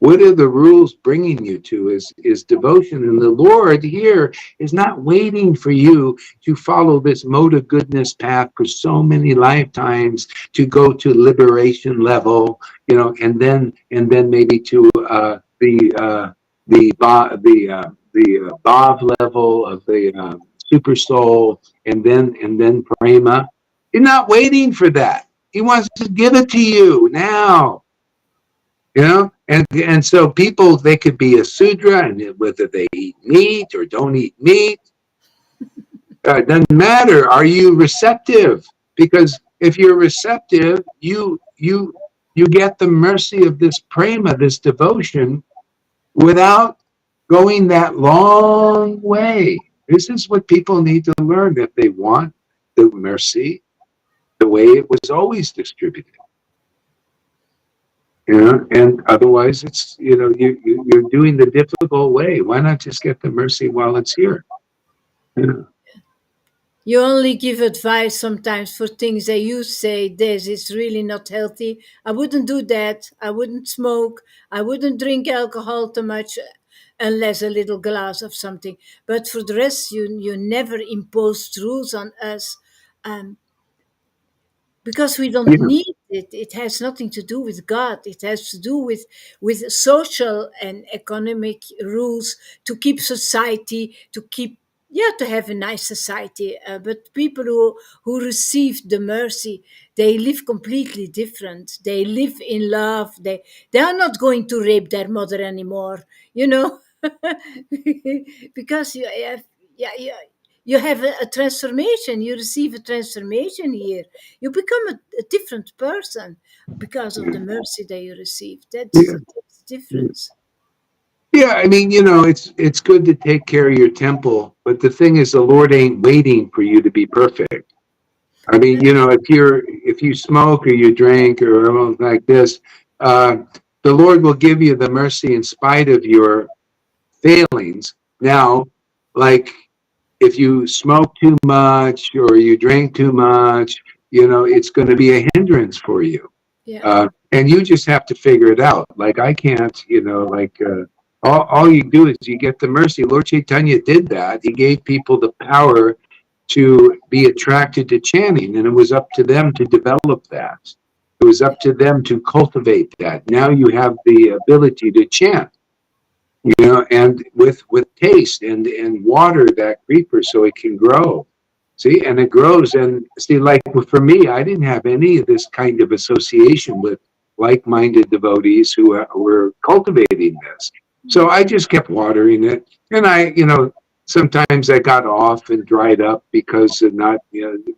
What are the rules bringing you to is devotion. And the Lord here is not waiting for you to follow this mode of goodness path for so many lifetimes to go to liberation level, and then maybe to the Bhav level of the super soul, and then prema. You're not waiting for that. He wants to give it to you now. And so people, they could be a Sudra, and whether they eat meat or don't eat meat, it doesn't matter. Are you receptive? Because if you're receptive, you get the mercy of this prema, this devotion, without going that long way. This is what people need to learn if they want the mercy the way it was always distributed. And otherwise it's, you're doing the difficult way. Why not just get the mercy while it's here? You only give advice sometimes for things that you say, this is really not healthy. I wouldn't do that. I wouldn't smoke. I wouldn't drink alcohol too much unless a little glass of something. But for the rest, you never imposed rules on us, um, because we don't Yeah. need It has nothing to do with God. It has to do with social and economic rules to keep society, to keep, yeah, to have a nice society. But people who receive the mercy, they live completely different. They live in love. They are not going to rape their mother anymore, you know, because you have, yeah, you have a transformation. You receive a transformation here. You become a different person because of the mercy that you receive. Yeah. That's the difference. Yeah, I mean, it's good to take care of your temple, but the thing is, the Lord ain't waiting for you to be perfect. I mean, if you smoke or you drink or something like this, uh, the Lord will give you the mercy in spite of your failings. Now, like if you smoke too much or you drink too much, it's going to be a hindrance for you. Yeah. And you just have to figure it out. Like I can't, all you do is you get the mercy. Lord Chaitanya did that. He gave people the power to be attracted to chanting, and it was up to them to develop that. It was up to them to cultivate that. Now you have the ability to chant, and with taste and water that creeper so it can grow. See, and it grows. And see, like for me, I didn't have any of this kind of association with like-minded devotees who were cultivating this. So I just kept watering it, and sometimes I got off and dried up because of not,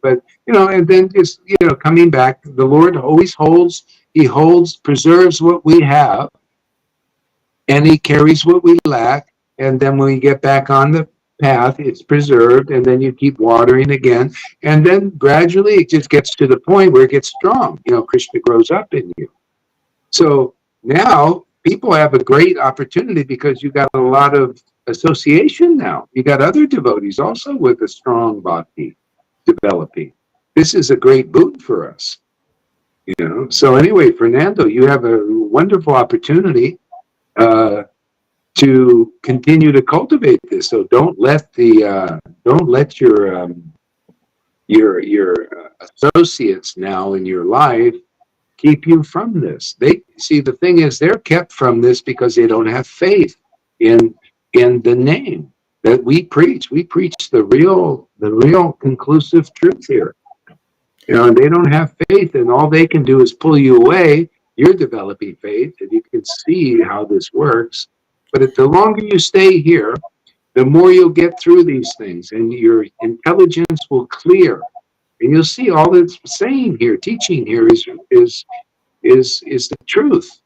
but and then just coming back. The Lord always holds. He holds, preserves what we have, and he carries what we lack. And then when we get back on the path, it's preserved, and then you keep watering again. And then gradually it just gets to the point where it gets strong. Krishna grows up in you. So now people have a great opportunity because you got a lot of association now. You got other devotees also with a strong bhakti developing. This is a great boon for us. So anyway, Fernando, you have a wonderful opportunity to continue to cultivate this. So don't let your associates now in your life keep you from this. They see, the thing is, they're kept from this because they don't have faith in the name that we preach. We preach the real conclusive truth here. And they don't have faith, and all they can do is pull you away. You're developing faith, and you can see how this works. But the longer you stay here, the more you'll get through these things, and your intelligence will clear. And you'll see all that's saying here, teaching here is the truth,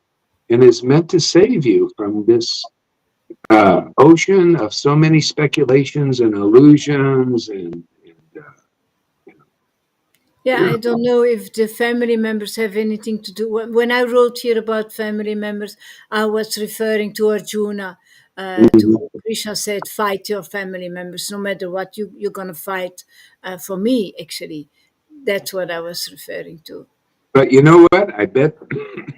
and is meant to save you from this ocean of so many speculations and illusions and Yeah, I don't know if the family members have anything to do. When I wrote here about family members, I was referring to Arjuna, to whom Krishna said, "Fight your family members, no matter what you're gonna fight for me." Actually, that's what I was referring to. But you know what? I bet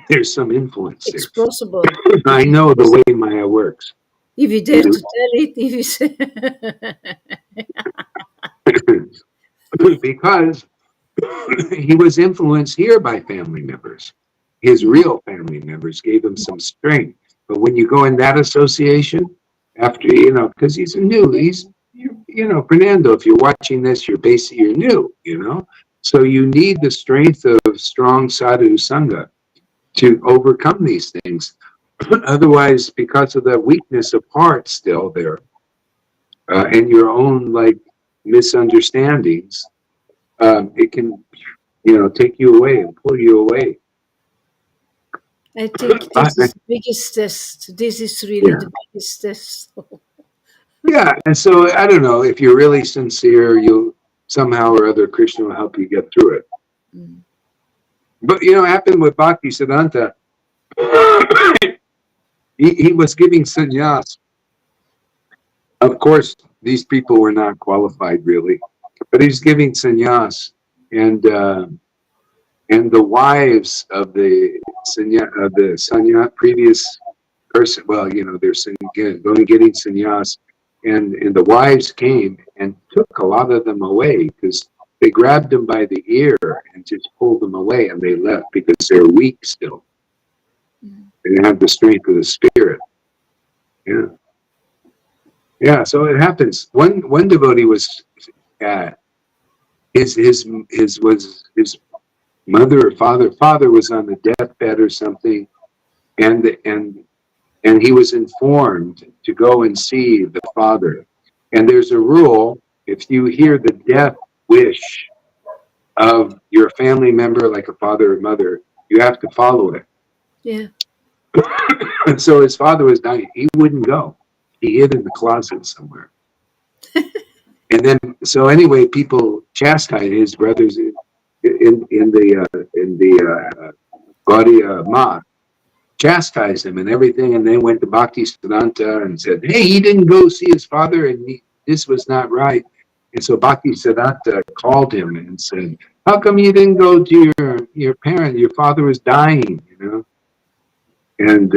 there's some influence It's there. possible I know the way Maya works. if you dare to tell it. If you say, Because he was influenced here by family members. His real family members gave him some strength. But when you go in that association, after, because Fernando, if you're watching this, you're new. So you need the strength of strong sadhu sangha to overcome these things. Otherwise, because of the weakness of heart still there, and your own misunderstandings, it can take you away and pull you away. I think this is the biggest test. This is really the biggest test. Yeah, and so I don't know, if you're really sincere, you somehow or other Krishna will help you get through it. Mm. But it happened with Bhakti Siddhanta. he was giving sannyas. Of course, these people were not qualified really, but he's giving sannyas, and the wives of the sannyas previous person, well, they're going getting sannyas, and the wives came and took a lot of them away because They grabbed him by the ear and just pulled him away, and they left because they're weak still. They didn't have the strength of the spirit. Yeah. Yeah, so it happens. One devotee was his mother or father was on the deathbed or something, and he was informed to go and see the father. And there's a rule: if you hear the death wish of your family member, like a father or mother, you have to follow it. Yeah. And so his father was dying. He wouldn't go. He hid in the closet somewhere. And then, so anyway, people chastised his brothers in the Gaudiya Ma, chastised him and everything. And they went to Bhakti Siddhanta and said, hey, he didn't go see his father, and this was not right. And so Bhakti Siddhanta called him and said, how come you didn't go to your parent? Your father was dying, you know? And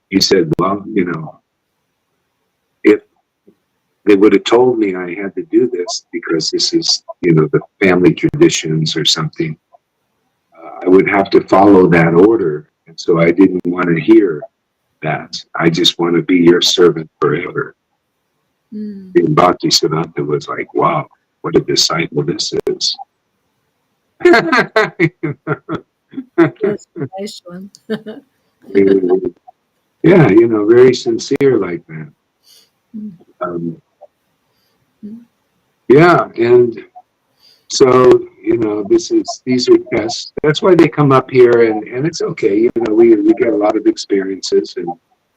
he said, well, you know, if they would have told me I had to do this because this is, you know, the family traditions or something, I would have to follow that order. And so I didn't want to hear that. I just want to be your servant forever. And Bhakti Siddhanta was like, wow, what a disciple this is. That's a nice one. Yeah, you know, very sincere like that. Yeah, and so, you know, these are tests. That's why they come up here, and it's okay. You know, we get a lot of experiences, and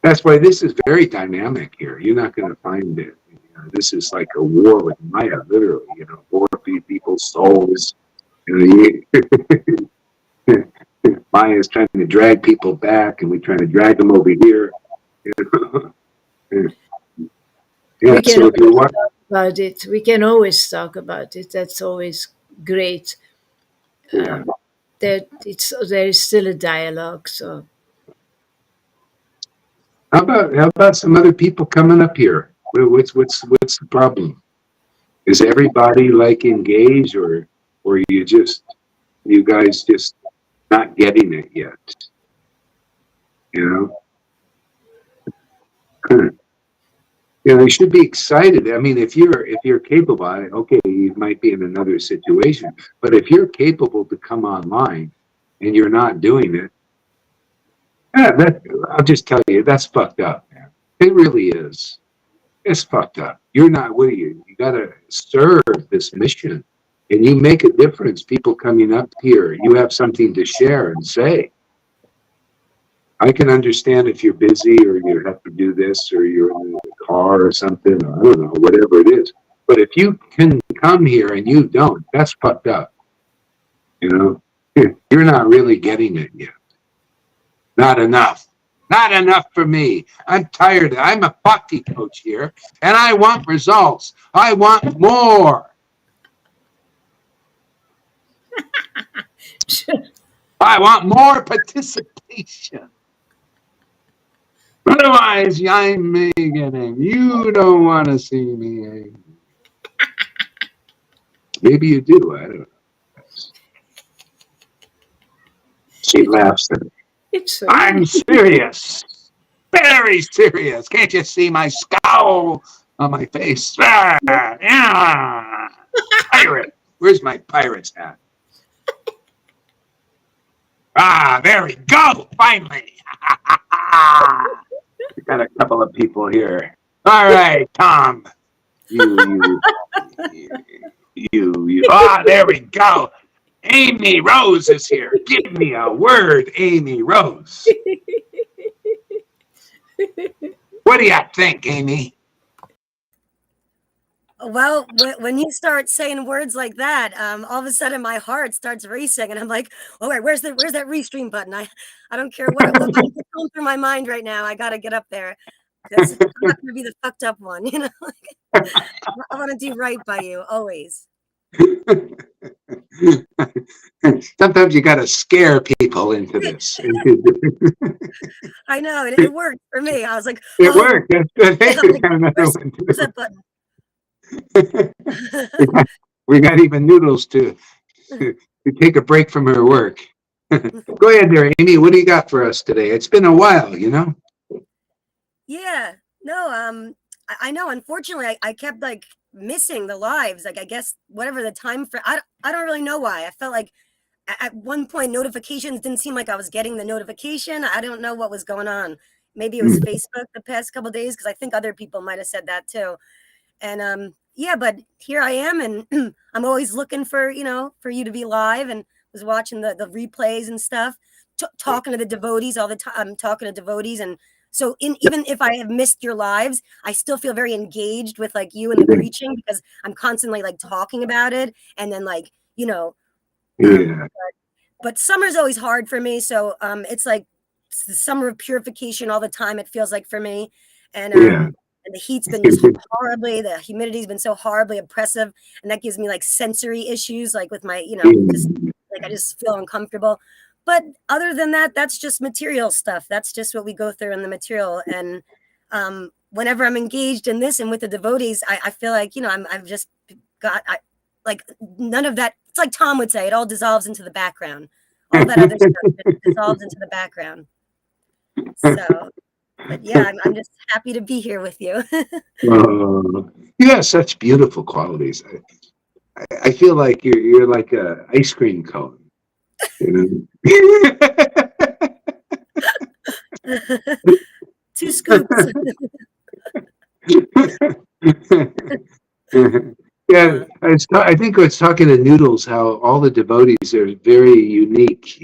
that's why this is very dynamic here. You're not going to find it. You know, this is like a war with Maya, literally. You know, war for people's souls. You know, Maya is trying to drag people back, and we're trying to drag them over here. Yeah, so if you want about it, we can always talk about it. That's always great. That there is still a dialogue. So how about some other people coming up here? What's the problem? Is everybody like engaged, or you guys just not getting it yet? You know, you know, you should be excited. I mean, if you're capable, okay, you might be in another situation, but if you're capable to come online and you're not doing it, I'll just tell you, that's fucked up, man. It really is. It's fucked up. You're not, what are you? You got to serve this mission, and you make a difference. People coming up here, you have something to share and say. I can understand if you're busy or you have to do this or you're in the car or something, or I don't know, whatever it is. But if you can come here and you don't, that's fucked up. You know, you're not really getting it yet. Not enough. Not enough for me. I'm tired. I'm a bhakti coach here, and I want results. I want more. I want more participation. Otherwise, I'm getting. You don't want to see me angry. Maybe you do. I don't know. She laughs at me. I'm serious. Very serious. Can't you see my scowl on my face? Yeah. Pirate. Where's my pirate's hat? There we go. Finally. We got a couple of people here. All right, Tom. You. There we go. Amy Rose is here. Give me a word, Amy Rose. What do you think, Amy? Well, when you start saying words like that, all of a sudden my heart starts racing, and I'm like, "All right, where's that restream button? I don't care what's going through my mind right now. I got to get up there because I'm not going to be the fucked up one, you know. I want to do right by you always." Sometimes you got to scare people into this. I know, it worked for me. I was like, it worked. That's good. Hey, where's that button? We got even Noodles to take a break from her work. Go ahead there, Amy. What do you got for us today? It's been a while, you know? Yeah. No, I know. Unfortunately, I kept like missing the lives. Like I guess whatever the time for, I don't really know why. I felt like at one point notifications didn't seem like I was getting the notification. I don't know what was going on. Maybe it was Facebook the past couple of days because I think other people might have said that too. And yeah, but here I am, and I'm always looking for for you to be live, and was watching the replays and stuff, talking to the devotees all the time. I'm talking to devotees, and so even if I have missed your lives, I still feel very engaged with like you and the preaching because I'm constantly like talking about it, and then like Yeah. but summer's always hard for me, so it's like it's the summer of purification all the time. It feels like for me, and Yeah. and the heat's been just horribly, the humidity's been so horribly oppressive, and that gives me like sensory issues, like with my, just like I just feel uncomfortable. But other than that, that's just material stuff. That's just what we go through in the material. And whenever I'm engaged in this and with the devotees, I feel like I've just like none of that. It's like Tom would say, it all dissolves into the background. All that other stuff just dissolves into the background. So. But yeah, I'm just happy to be here with you. You have such beautiful qualities. I feel like you're like a ice cream cone. You know? 2 scoops. Yeah, I think I was talking to Noodles how all the devotees are very unique,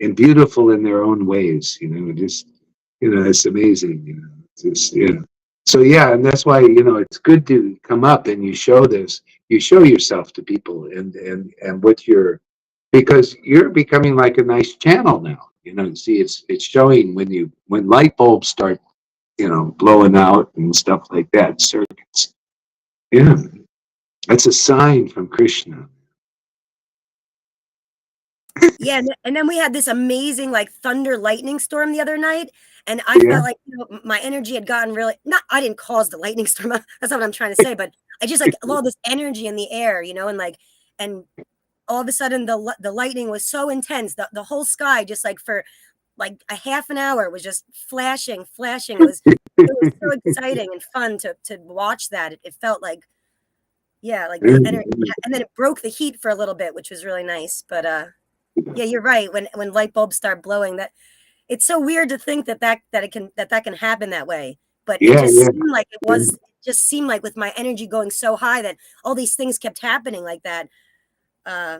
and beautiful in their own ways. It's amazing. Just So yeah, and that's why it's good to come up and you show this. You show yourself to people, and what because you're becoming like a nice channel now. See, it's showing when light bulbs start blowing out and stuff like that, circuits. Yeah, that's a sign from Krishna. Yeah, and then we had this amazing like thunder lightning storm the other night, and I felt like my energy had gotten really not. I didn't cause the lightning storm. That's not what I'm trying to say, but I just like all this energy in the air, and all of a sudden the lightning was so intense. The whole sky just like for like a half an hour was just flashing. It was so exciting and fun to watch that. It felt like like the energy, and then it broke the heat for a little bit, which was really nice. But yeah, you're right. When light bulbs start blowing, that it's so weird to think that can happen that way. But it just seemed like it was. It just seemed like with my energy going so high that all these things kept happening like that. I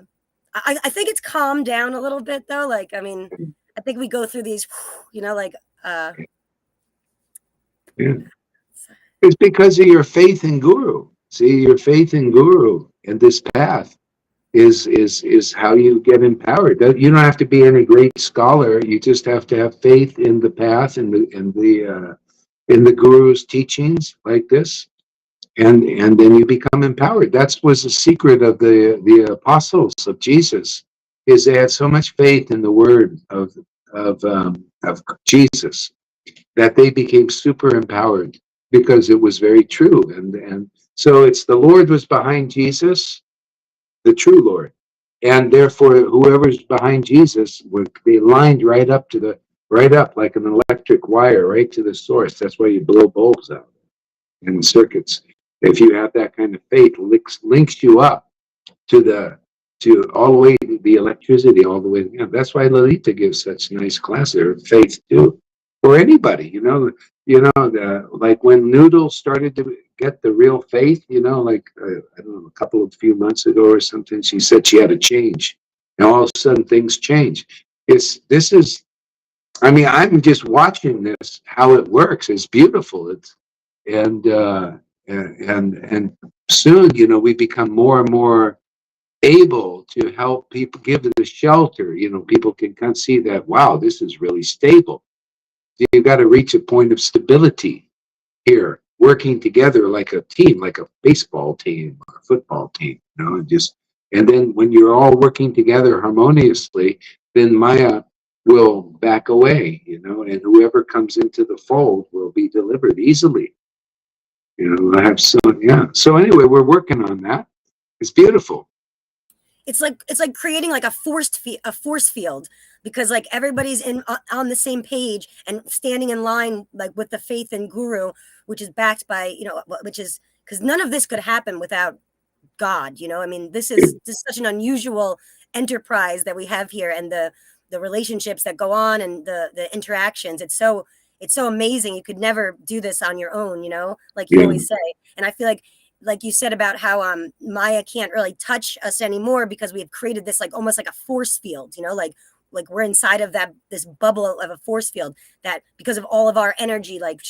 think it's calmed down a little bit though. Like I mean, I think we go through these, It's because of your faith in Guru. See, your faith in Guru and this path is how you get empowered. You don't have to be any great scholar. You just have to have faith in the path and in the Guru's teachings like this, and then you become empowered. That was the secret of the apostles of Jesus, is they had so much faith in the word of Jesus that they became super empowered because it was very true. And so it's the Lord was behind Jesus, the true Lord. And therefore, whoever's behind Jesus would be lined right up like an electric wire, right to the source. That's why you blow bulbs out in circuits. If you have that kind of faith, links you up to all the way the electricity all the way. That's why Lalita gives such nice classes. Her faith too, for anybody. Like when Noodle started to get the real faith. I don't know, a few months ago or something. She said she had to change, and all of a sudden things change. I'm just watching this how it works. It's beautiful. And soon we become more and more able to help people, give the shelter. People can kind of see that, wow, this is really stable. You've got to reach a point of stability here, working together like a team, like a baseball team or a football team, and then when you're all working together harmoniously, then Maya will back away, and whoever comes into the fold will be delivered easily. So anyway, we're working on that. It's beautiful. It's like creating like a force field, because like everybody's in on the same page and standing in line, like with the faith in guru, which is backed by, you know, which is, because none of this could happen without God, you know. I mean, this is such an unusual enterprise that we have here, and the relationships that go on, and the interactions. It's so amazing. You could never do this on your own, you know, like you Yeah. always say. And I feel like you said about how Maya can't really touch us anymore because we have created this like almost like a force field, you know, like we're inside of this bubble of a force field, that because of all of our energy, like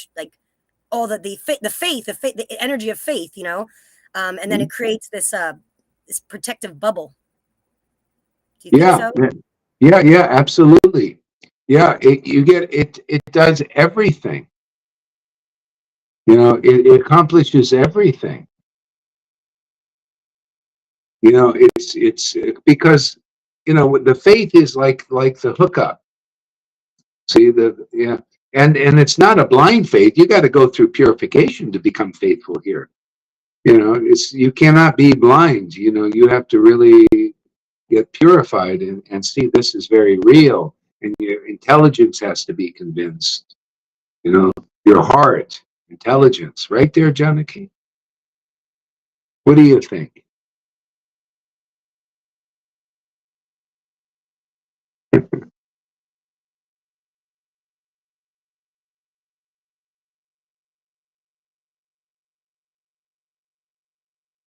all the faith, the energy of faith, you know, and then it creates this protective bubble. Do you think Yeah. so? Yeah. Yeah. Absolutely. Yeah. It does everything. You know, it accomplishes everything. You know, it's because, you know, the faith is like the hookup. See, and it's not a blind faith. You got to go through purification to become faithful here. You know, you cannot be blind. You know, you have to really get purified and see this is very real. And your intelligence has to be convinced. You know, your heart, intelligence, right there, Janaki. What do you think?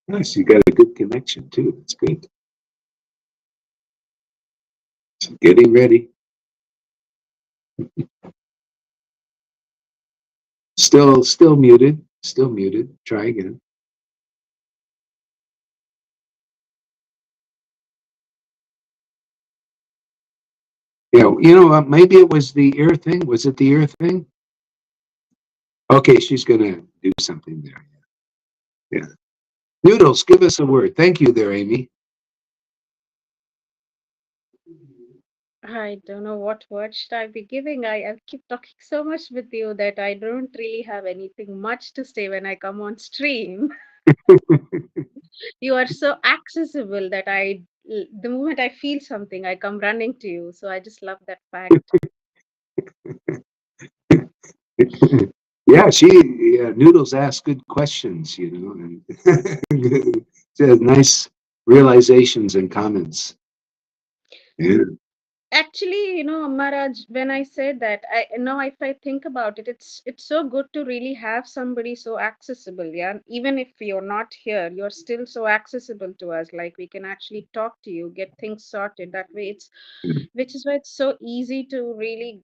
Nice, you got a good connection too. That's good. So getting ready. Still muted. Still muted. Try again. Yeah, you know, maybe it was the ear thing. Was it the ear thing? Okay, she's gonna do something there. Yeah. Noodles, give us a word. Thank you there, Amy. I don't know what word should I be giving. I keep talking so much with you that I don't really have anything much to say when I come on stream. You are so accessible that the moment I feel something, I come running to you. So I just love that fact. Yeah, Noodles asks good questions, you know, and she has nice realizations and comments. Yeah. Actually, Maharaj, when I said that, I now if I think about it, it's so good to really have somebody so accessible. Yeah, even if you're not here, you're still so accessible to us. Like we can actually talk to you, get things sorted. That way, which is why it's so easy to really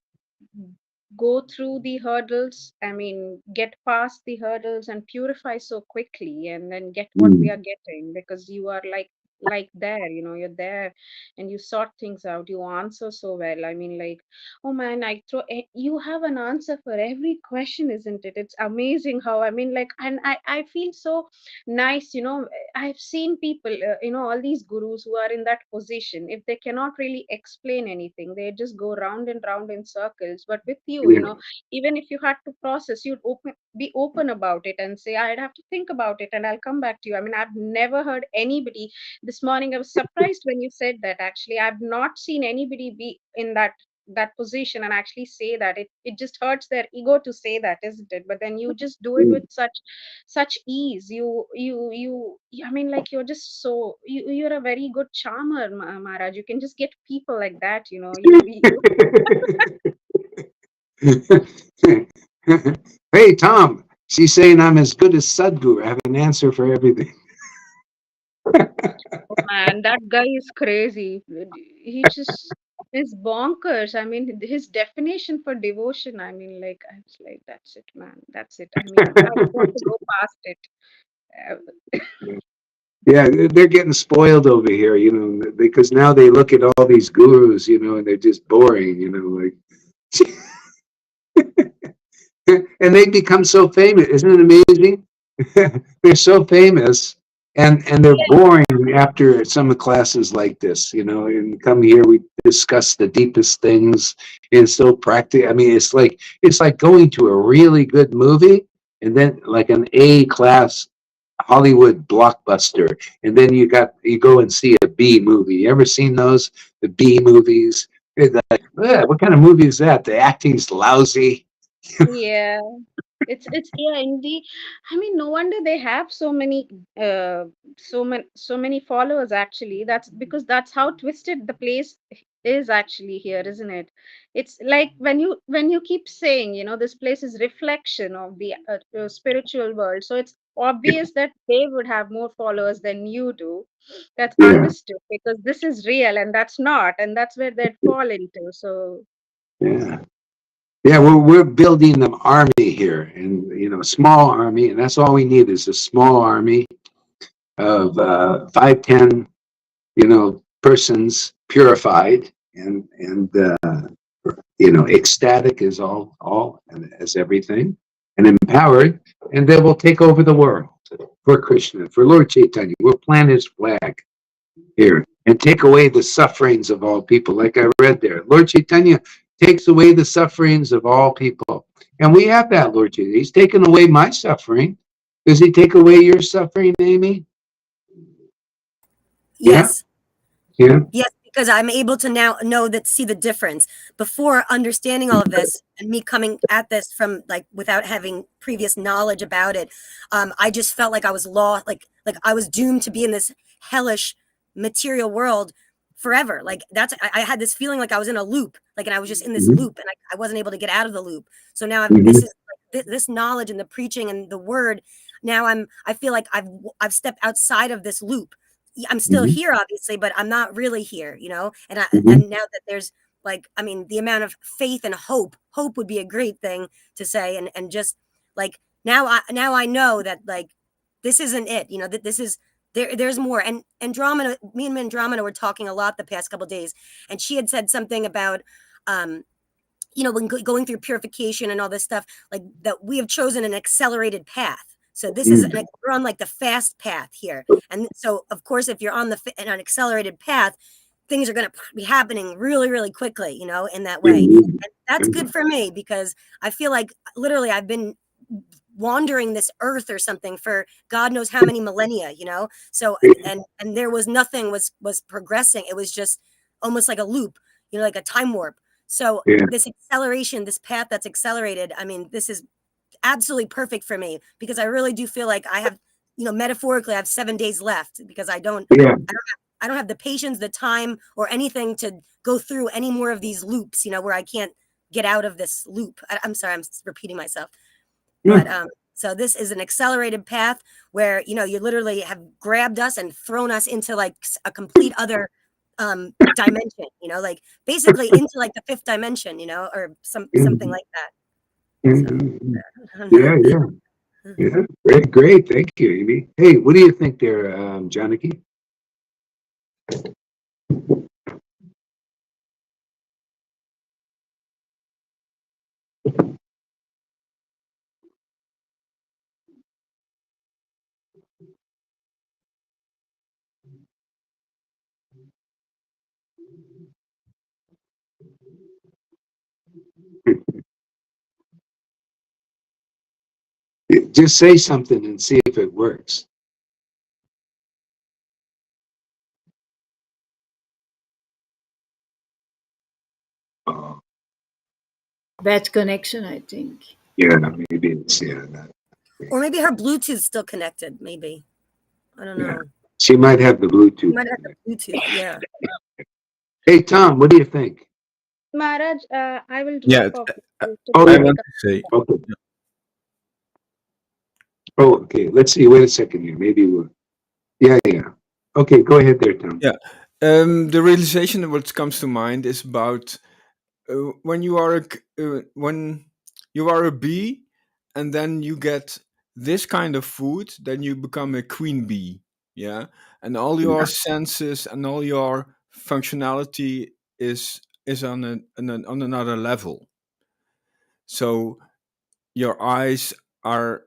go through the hurdles. I mean, get past the hurdles and purify so quickly, and then get what we Mm. are getting, because you are like there, you're there, and you sort things out. You answer so well. I mean, like, oh man, you have an answer for every question, isn't it? It's amazing how, I mean, like, and I feel so nice. I've seen people, all these gurus who are in that position. If they cannot really explain anything, they just go round and round in circles. But with you, Yeah. even if you had to process, you'd be open about it and say, I'd have to think about it and I'll come back to you. I mean, I've never heard anybody. This morning I was surprised when you said that. Actually, I've not seen anybody be in that position and actually say that. It just hurts their ego to say that, isn't it? But then you just do it with Mm. such ease. I mean, like, you're just so you're a very good charmer, Maharaj. You can just get people like that, you Hey, Tom, she's saying I'm as good as Sadhguru. I have an answer for everything. Oh man, that guy is crazy. He just is bonkers. I mean, his definition for devotion, I mean, like, I was like, that's it, man. That's it. I mean, I don't want to go past it. Uh, Yeah, they're getting spoiled over here, you know, because now they look at all these gurus, you know, and they're just boring, you know, like, and they become so famous. Isn't it amazing? They're so famous, and they're boring after some of classes like this, you know. And come here, we discuss the deepest things, and so practical. I mean, it's like going to a really good movie, and then like an A class Hollywood blockbuster, and then you go and see a B movie. You ever seen those? The B movies? It's like, what kind of movie is that? The acting's lousy. Yeah. It's yeah, indeed. I mean, no wonder they have so many followers actually. That's because that's how twisted the place is actually here, isn't it? It's like when you keep saying, this place is reflection of the spiritual world. So it's obvious that they would have more followers than you do. That's Yeah, understood because this is real and that's not, and that's where they'd fall into. So yeah. Yeah, we're building an army here, and a small army, and that's all we need is a small army of 5, 10, persons purified and ecstatic as all and as everything, and empowered, and they will take over the world for Krishna, for Lord Chaitanya. We'll plant his flag here and take away the sufferings of all people. Like I read there, Lord Chaitanya takes away the sufferings of all people. And we have that, Lord Chaitanya. He's taken away my suffering. Does he take away your suffering, Amy? Yeah, Yes. yeah. Yes, because I'm able to now see the difference. Before understanding all of this and me coming at this from like without having previous knowledge about it, I just felt like I was lost, like I was doomed to be in this hellish material world forever. Like I had this feeling like I was in a loop, like, and I was just in this Mhm, loop, and I wasn't able to get out of the loop. So now this mhm, is like, this knowledge and the preaching and the word. Now I feel like I've stepped outside of this loop. I'm still mhm, here, obviously, but I'm not really here, mhm, and now that there's like, I mean, the amount of faith and hope would be a great thing to say, and just like now I know that like this isn't it, that this is there's more. And Andromeda, me and Andromeda were talking a lot the past couple days, and she had said something about um when going through purification and all this stuff, like that we have chosen an accelerated path. So this is mhm, we're on like the fast path here. And so of course, if you're on an accelerated path, things are going to be happening really, really quickly, in that way. mhm, And that's good for me because I feel like literally I've been wandering this earth or something for God knows how many millennia, So and there was nothing was progressing. It was just almost like a loop, like a time warp. So yeah, this acceleration, this path that's accelerated, I mean, this is absolutely perfect for me because I really do feel like I have, metaphorically, I have 7 days left because yeah, I don't have the patience, the time, or anything to go through any more of these loops, where I can't get out of this loop. I'm sorry, I'm repeating myself, yeah, but so this is an accelerated path where you literally have grabbed us and thrown us into like a complete other dimension, like basically into like the fifth dimension, or something mhm, like that. So mhm. I don't Yeah, know. yeah, yeah. Great, great. Thank you, Amy. Hey, what do you think there, Janaki? Just say something and see if it works. Oh, Bad connection, I think. yeah, maybe it's that. Or maybe her Bluetooth's still connected. Maybe, I don't Yeah, know. she might have the You Bluetooth might have connected. the Bluetooth. Yeah. Hey, Tom, what do you think? Maharaj, I will Yeah, drop off to Oh, I pick yeah. want up. to say, Okay. Oh, okay. Let's see. Wait a second here. Maybe we'll. Yeah, yeah. Okay, go ahead there, Tom. yeah, the realization of what comes to mind is about when you are when you are a bee, and then you get this kind of food, then you become a queen bee. Yeah, and all your Yeah. senses and all your functionality is on another level. So your eyes are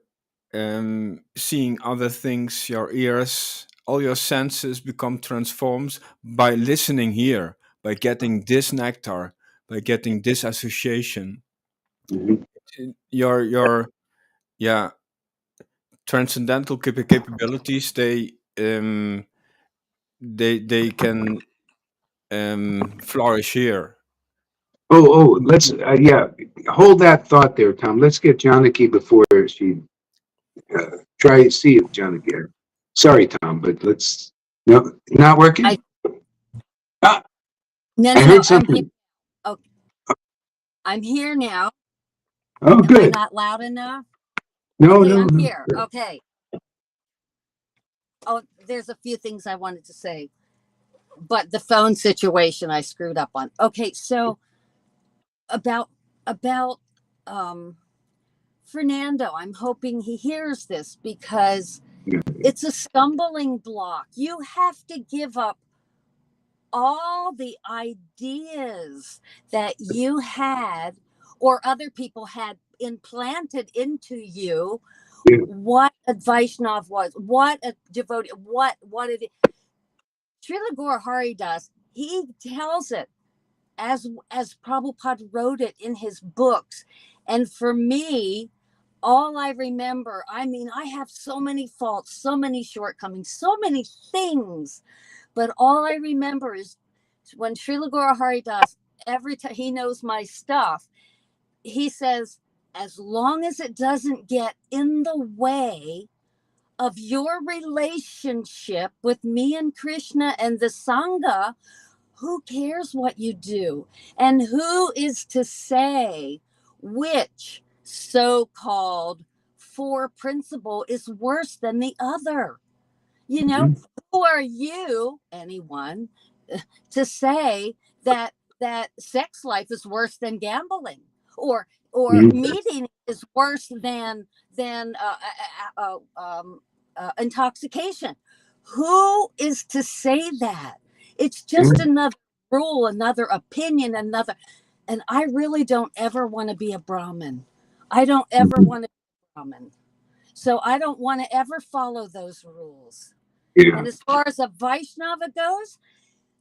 seeing other things, your ears, all your senses become transformed by listening here, by getting this nectar, by getting this association. Mhm. Your yeah transcendental capabilities, they can flourish here. Let's yeah, hold that thought there, Tom. Let's get Janaki before she try to see if Janaki. Sorry, Tom, but let's no, not working. Ah, No, I no, heard I'm here. something. Okay, I'm here now. Oh, Am I good. not loud enough? No, Okay, no, I'm no. here. Okay. Oh, there's a few things I wanted to say, but the phone situation I screwed up on. Okay, so about um Fernando, I'm hoping he hears this because it's a stumbling block. You have to give up all the ideas that you had or other people had implanted into you Yeah, what a Vaishnav was, what a devotee, what it is. Srila Gaura Haridas, he tells it as Prabhupada wrote it in his books. And for me, all I remember, I mean, I have so many faults, so many shortcomings, so many things, but all I remember is when Srila Gaura Haridas, every time he knows my stuff, he says, as long as it doesn't get in the way of your relationship with me and Krishna and the Sangha, who cares what you do? And who is to say which so-called four principle is worse than the other? You know, who are you, anyone, to say that sex life is worse than gambling, or meeting is worse than intoxication? Who is to say that? It's just another rule, another opinion, another. And I really don't ever want to be a Brahmin. I don't ever want to be a Brahmin. So I don't want to ever follow those rules. yeah, And as far as a Vaishnava goes,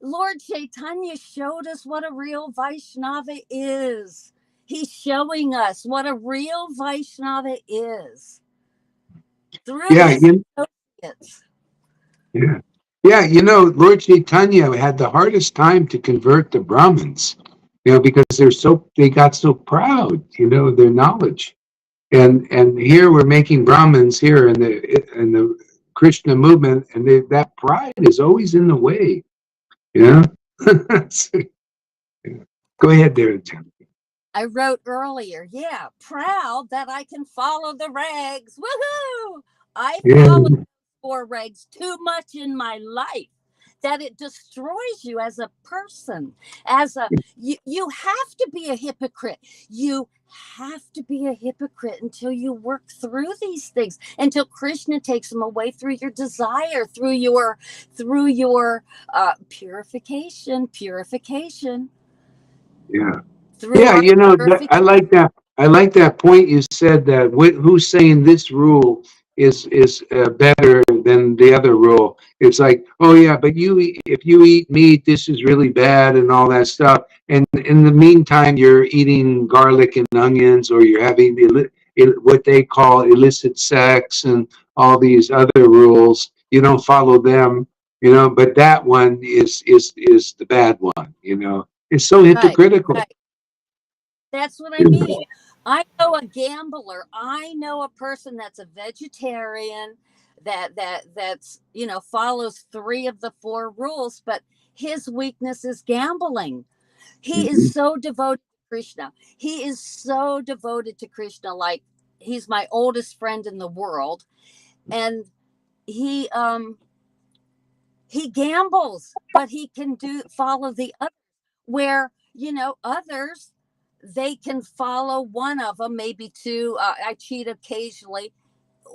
Lord Chaitanya showed us what a real Vaishnava is. He's showing us what a real Vaishnava is through yeah, his associates. yeah, yeah. You know, Lord Chaitanya had the hardest time to convert the Brahmins. You know, because they got so proud. You know, of their knowledge. And here we're making Brahmins here in the Krishna movement, and that pride is always in the way. You know. Go ahead, there, Tim. I wrote earlier, yeah, proud that I can follow the regs. Woohoo! I Yeah, follow 4 regs too much in my life that it destroys you as a person. You have to be a hypocrite. You have to be a hypocrite until you work through these things, until Krishna takes them away through your desire, through your purification. yeah. Through Yeah, our you know, I purification. like that. I like that point you said that who's saying this rule is better than the other rule. It's like, oh yeah, but if you eat meat, this is really bad and all that stuff. And in the meantime, you're eating garlic and onions, or you're having what they call illicit sex and all these other rules. You don't follow them, you know. But that one is the bad one. You know, it's so Right, hypocritical. right. That's what I mean. I know a gambler. I know a person that's a vegetarian that's follows 3 of the 4 rules, but his weakness is gambling. He is so devoted to Krishna. He is so devoted to Krishna, like he's my oldest friend in the world. And he gambles, but he can follow the other, where others, they can follow one of them, maybe 2. I cheat occasionally,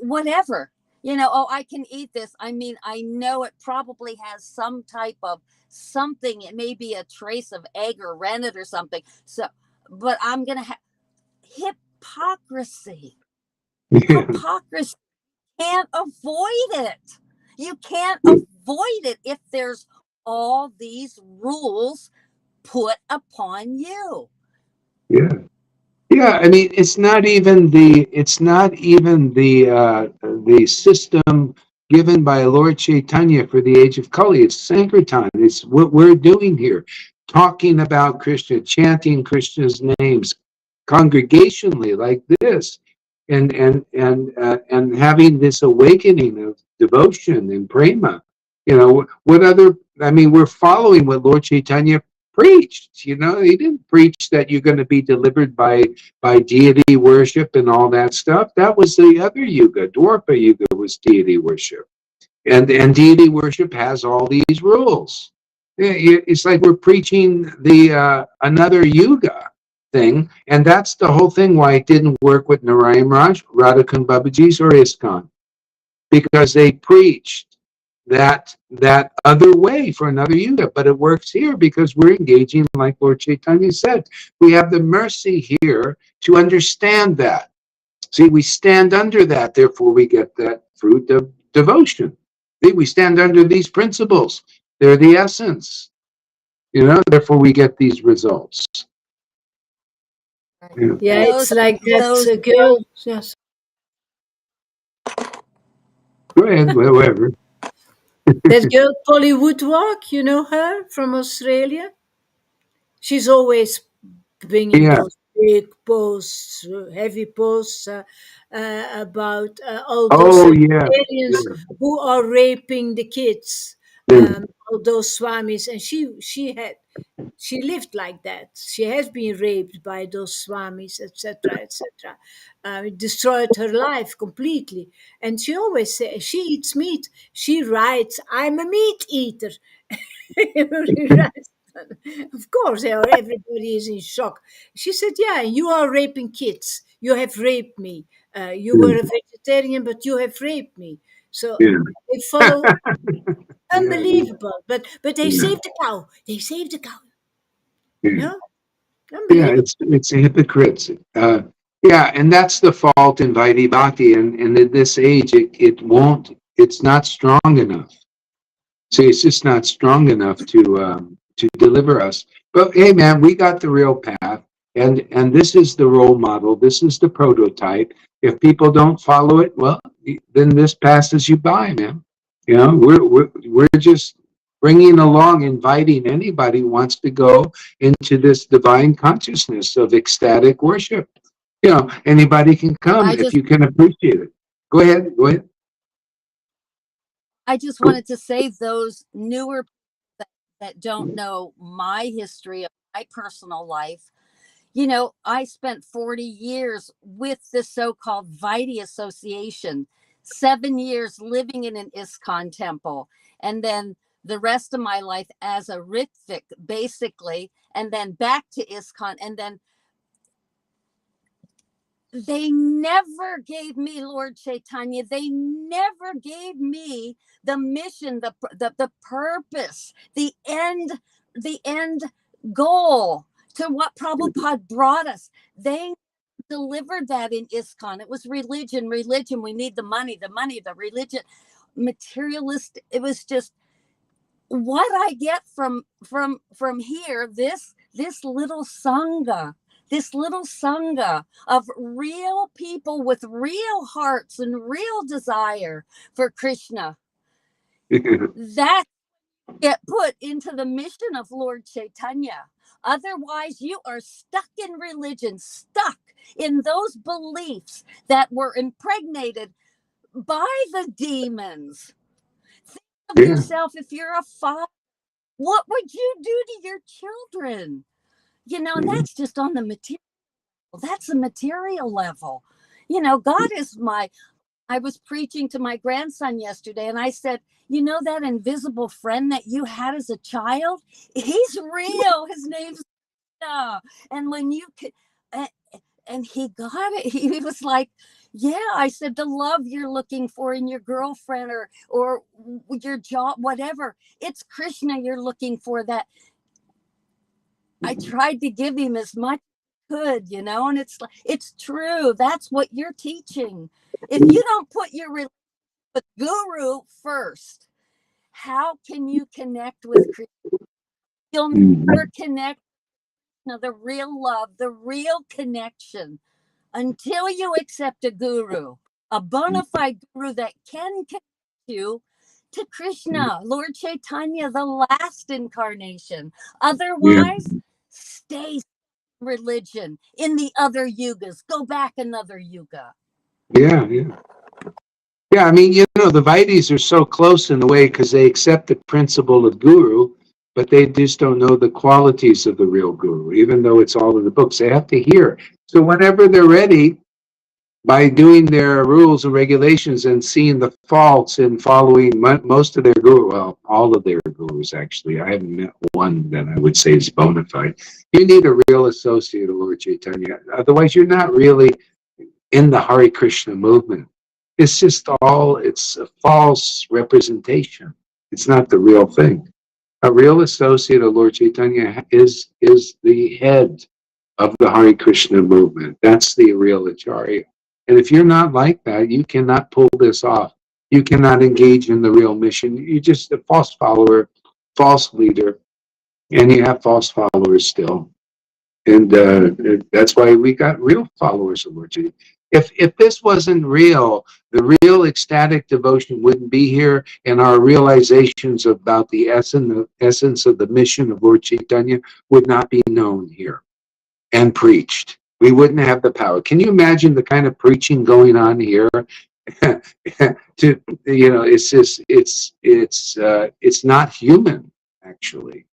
whatever. Oh, I can eat this. I mean, I know it probably has some type of something. It may be a trace of egg or rennet or something. So, but I'm gonna have hypocrisy. Yeah, Hypocrisy. Can't avoid it. You can't avoid it if there's all these rules put upon you. yeah, yeah. I mean, it's not even the the system given by Lord Chaitanya for the age of Kali. It's Sankirtan. It's what we're doing here, talking about Krishna, chanting Krishna's names congregationally like this, and having this awakening of devotion and prema. You know, what other? I mean, we're following what Lord Chaitanya preached. You know, he didn't preach that you're going to be delivered by deity worship and all that stuff. That was the other yuga. Dwarpa yuga was deity worship, and deity worship has all these rules. It's like we're preaching the another yuga thing, and that's the whole thing why it didn't work with Narayan Raj, Radhakund Babaji's, or ISKCON, because they preached that other way for another yuga. But it works here because we're engaging, like Lord Chaitanya said, we have the mercy here to understand that. See, we stand under that, therefore we get that fruit of devotion. See, we stand under these principles. They're the essence. You know, therefore we get these results. Right. Yeah. Yeah, it's like Those that girl. Yes. Go ahead, whatever. That girl, Polly Woodwalk, you know her from Australia? She's always bringing Yeah. those big posts, heavy posts about all those Oh, yeah. vegetarians who are raping the kids, Yeah. all those swamis. And she lived like that. She has been raped by those swamis, etc., etc. It destroyed her life completely. And she always says she eats meat. She writes, "I'm a meat eater." She writes that. Of course, everybody is in shock. She said, "Yeah, you are raping kids. You have raped me. You were a vegetarian, but you have raped me." So Yeah. they follow. Yeah. Unbelievable. But they Yeah. saved the cow. They saved the cow. You Yeah. know? Yeah, Unbelievable. it's hypocrites. Yeah, and that's the fault in Vaidhi Bhakti. And at this age, it won't. It's not strong enough. See, it's just not strong enough to deliver us. But hey, man, we got the real path, and this is the role model. This is the prototype. If people don't follow it, well, then this passes you by, man. You know, we're just bringing along, inviting anybody who wants to go into this divine consciousness of ecstatic worship. You know, anybody can come I if just you can appreciate it. Go ahead. Go ahead. I just wanted to say those newer that don't know my history of my personal life. You know, I spent 40 years with the so-called Vaidhi Association, 7 years living in an ISKCON temple, and then the rest of my life as a Ritvik, basically, and then back to ISKCON. And then they never gave me Lord Chaitanya. They never gave me the mission, the purpose, the end goal to what Prabhupada brought us. They delivered that in ISKCON. It was religion, religion. We need the money, the religion, materialist. It was just what I get from here. This little sangha, of real people with real hearts and real desire for Krishna, that get put into the mission of Lord Chaitanya. Otherwise, you are stuck in religion, stuck in those beliefs that were impregnated by the demons. Think of Yeah. yourself, if you're a father, what would you do to your children? You know, and that's just on the material. That's the material level. You know, God is I was preaching to my grandson yesterday, and I said, you know, that invisible friend that you had as a child, he's real. His name's Krishna. And when you could, and he got it. He was like, yeah. I said, the love you're looking for in your girlfriend or your job, whatever, it's Krishna you're looking for. That I tried to give him as much as I could, you know, and it's true. That's what you're teaching. If you don't put your with guru first, how can you connect with Krishna? You'll never connect with the real love, the real connection, until you accept a guru. a bona fide guru that can connect you to Krishna, Lord Chaitanya, the last incarnation. Otherwise, stay religion in the other yugas. Go back another yuga. Yeah, yeah. Yeah, I mean, the Vaidis are so close in a way because they accept the principle of guru, but they just don't know the qualities of the real guru, even though it's all in the books. They have to hear. So whenever they're ready, by doing their rules and regulations and seeing the faults in following most of their guru, well, all of their gurus actually. I haven't met one that I would say is bona fide. You need a real associate of Lord Chaitanya. Otherwise, you're not really in the Hare Krishna movement. It's just it's a false representation. It's not the real thing. A real associate of Lord Chaitanya is the head of the Hare Krishna movement. That's the real Acharya. And if you're not like that, you cannot pull this off. You cannot engage in the real mission. You're just a false follower, false leader, and you have false followers still. And that's why we got real followers of Lord Jesus. If this wasn't real, the real ecstatic devotion wouldn't be here, and our realizations about the essence of the mission of Lord Chaitanya would not be known here and preached. We wouldn't have the power. Can you imagine the kind of preaching going on here? It's just it's not human, actually.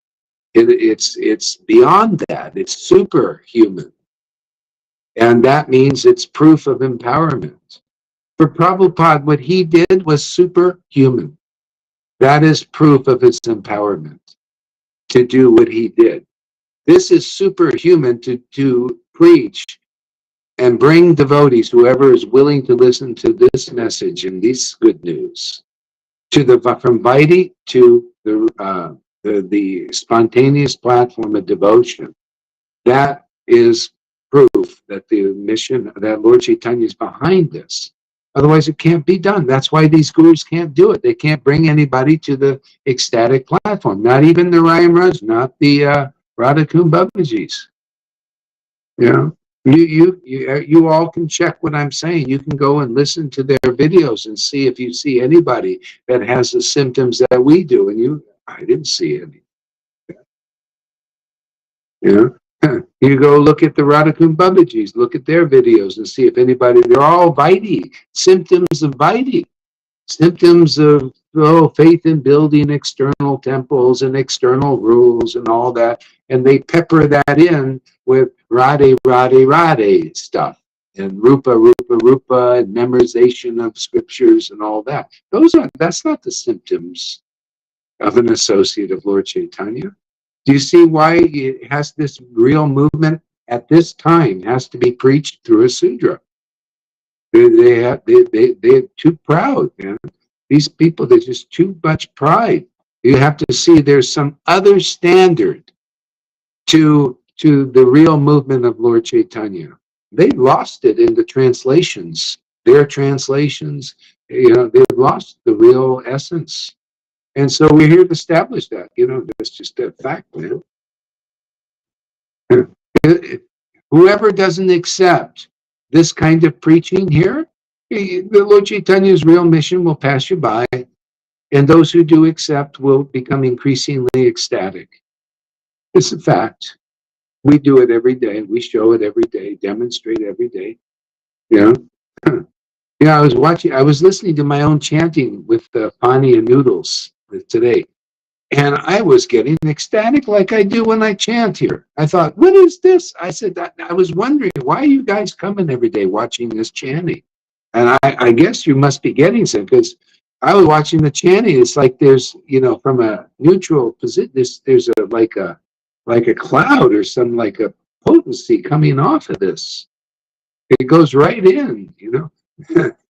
It's beyond that. It's superhuman. And that means it's proof of empowerment. For Prabhupada, what he did was superhuman. That is proof of his empowerment to do what he did. This is superhuman to preach and bring devotees, whoever is willing to listen to this message and this good news, from Vaidhi to the spontaneous platform of devotion. That is proof that the mission, that Lord Chaitanya is behind this. Otherwise, it can't be done. That's why these gurus can't do it. They can't bring anybody to the ecstatic platform. Not even the Rayamras, not the Radhakund Babajis. You all can check what I'm saying. You can go and listen to their videos and see if you see anybody that has the symptoms that we do. And I didn't see any. You go look at the Radhakund Babajis, look at their videos and see if anybody, they're all Vaidhi, symptoms of Vaidhi, symptoms of faith in building external temples and external rules and all that. And they pepper that in with Radhe stuff and Rupa and memorization of scriptures and all that. That's not the symptoms of an associate of Lord Chaitanya. Do you see why it has this real movement at this time has to be preached through a Sudra? They're too proud, man. These people, there's just too much pride. You have to see there's some other standard to the real movement of Lord Chaitanya. They lost it in the translations. Their translations, they've lost the real essence. And so we're here to establish that. That's just a fact, man. Whoever doesn't accept this kind of preaching here, the Lord Chaitanya's real mission will pass you by, and those who do accept will become increasingly ecstatic. It's a fact. We do it every day. We show it every day, demonstrate every day. I was listening to my own chanting with Pani and Noodles today. And I was getting ecstatic like I do when I chant here. I thought, what is this? I said, I was wondering, why are you guys coming every day watching this chanting? And I guess you must be getting some, because I was watching the chanting. It's like there's, from a neutral position, there's like a cloud or some like a potency coming off of this. It goes right in,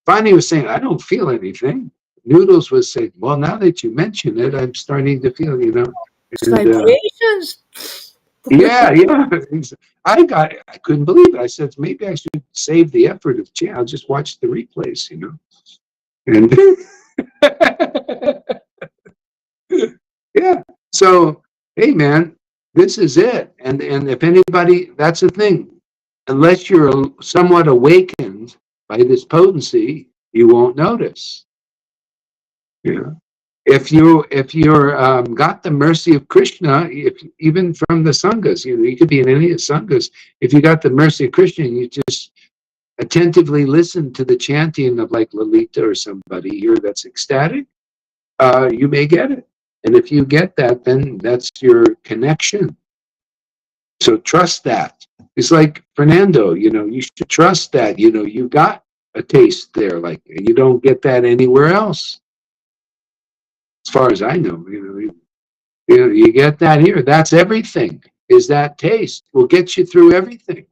Bonnie was saying, I don't feel anything. Noodles was saying, well, now that you mention it, I'm starting to feel, Vibrations. Yeah. I couldn't believe it. I said, maybe I should save the effort of chant. I'll just watch the replays, And yeah. So, hey, man, this is it. And if anybody, that's the thing. Unless you're somewhat awakened by this potency, you won't notice. Yeah. If you're got the mercy of Krishna, if even from the sanghas, you could be in any of the sanghas. If you got the mercy of Krishna, you just attentively listen to the chanting of like Lalita or somebody here that's ecstatic, you may get it. And if you get that, then that's your connection. So trust that. It's like Fernando, you should trust that, you got a taste there, like you don't get that anywhere else. As far as I know, you get that here. That's everything. Is that taste will get you through everything.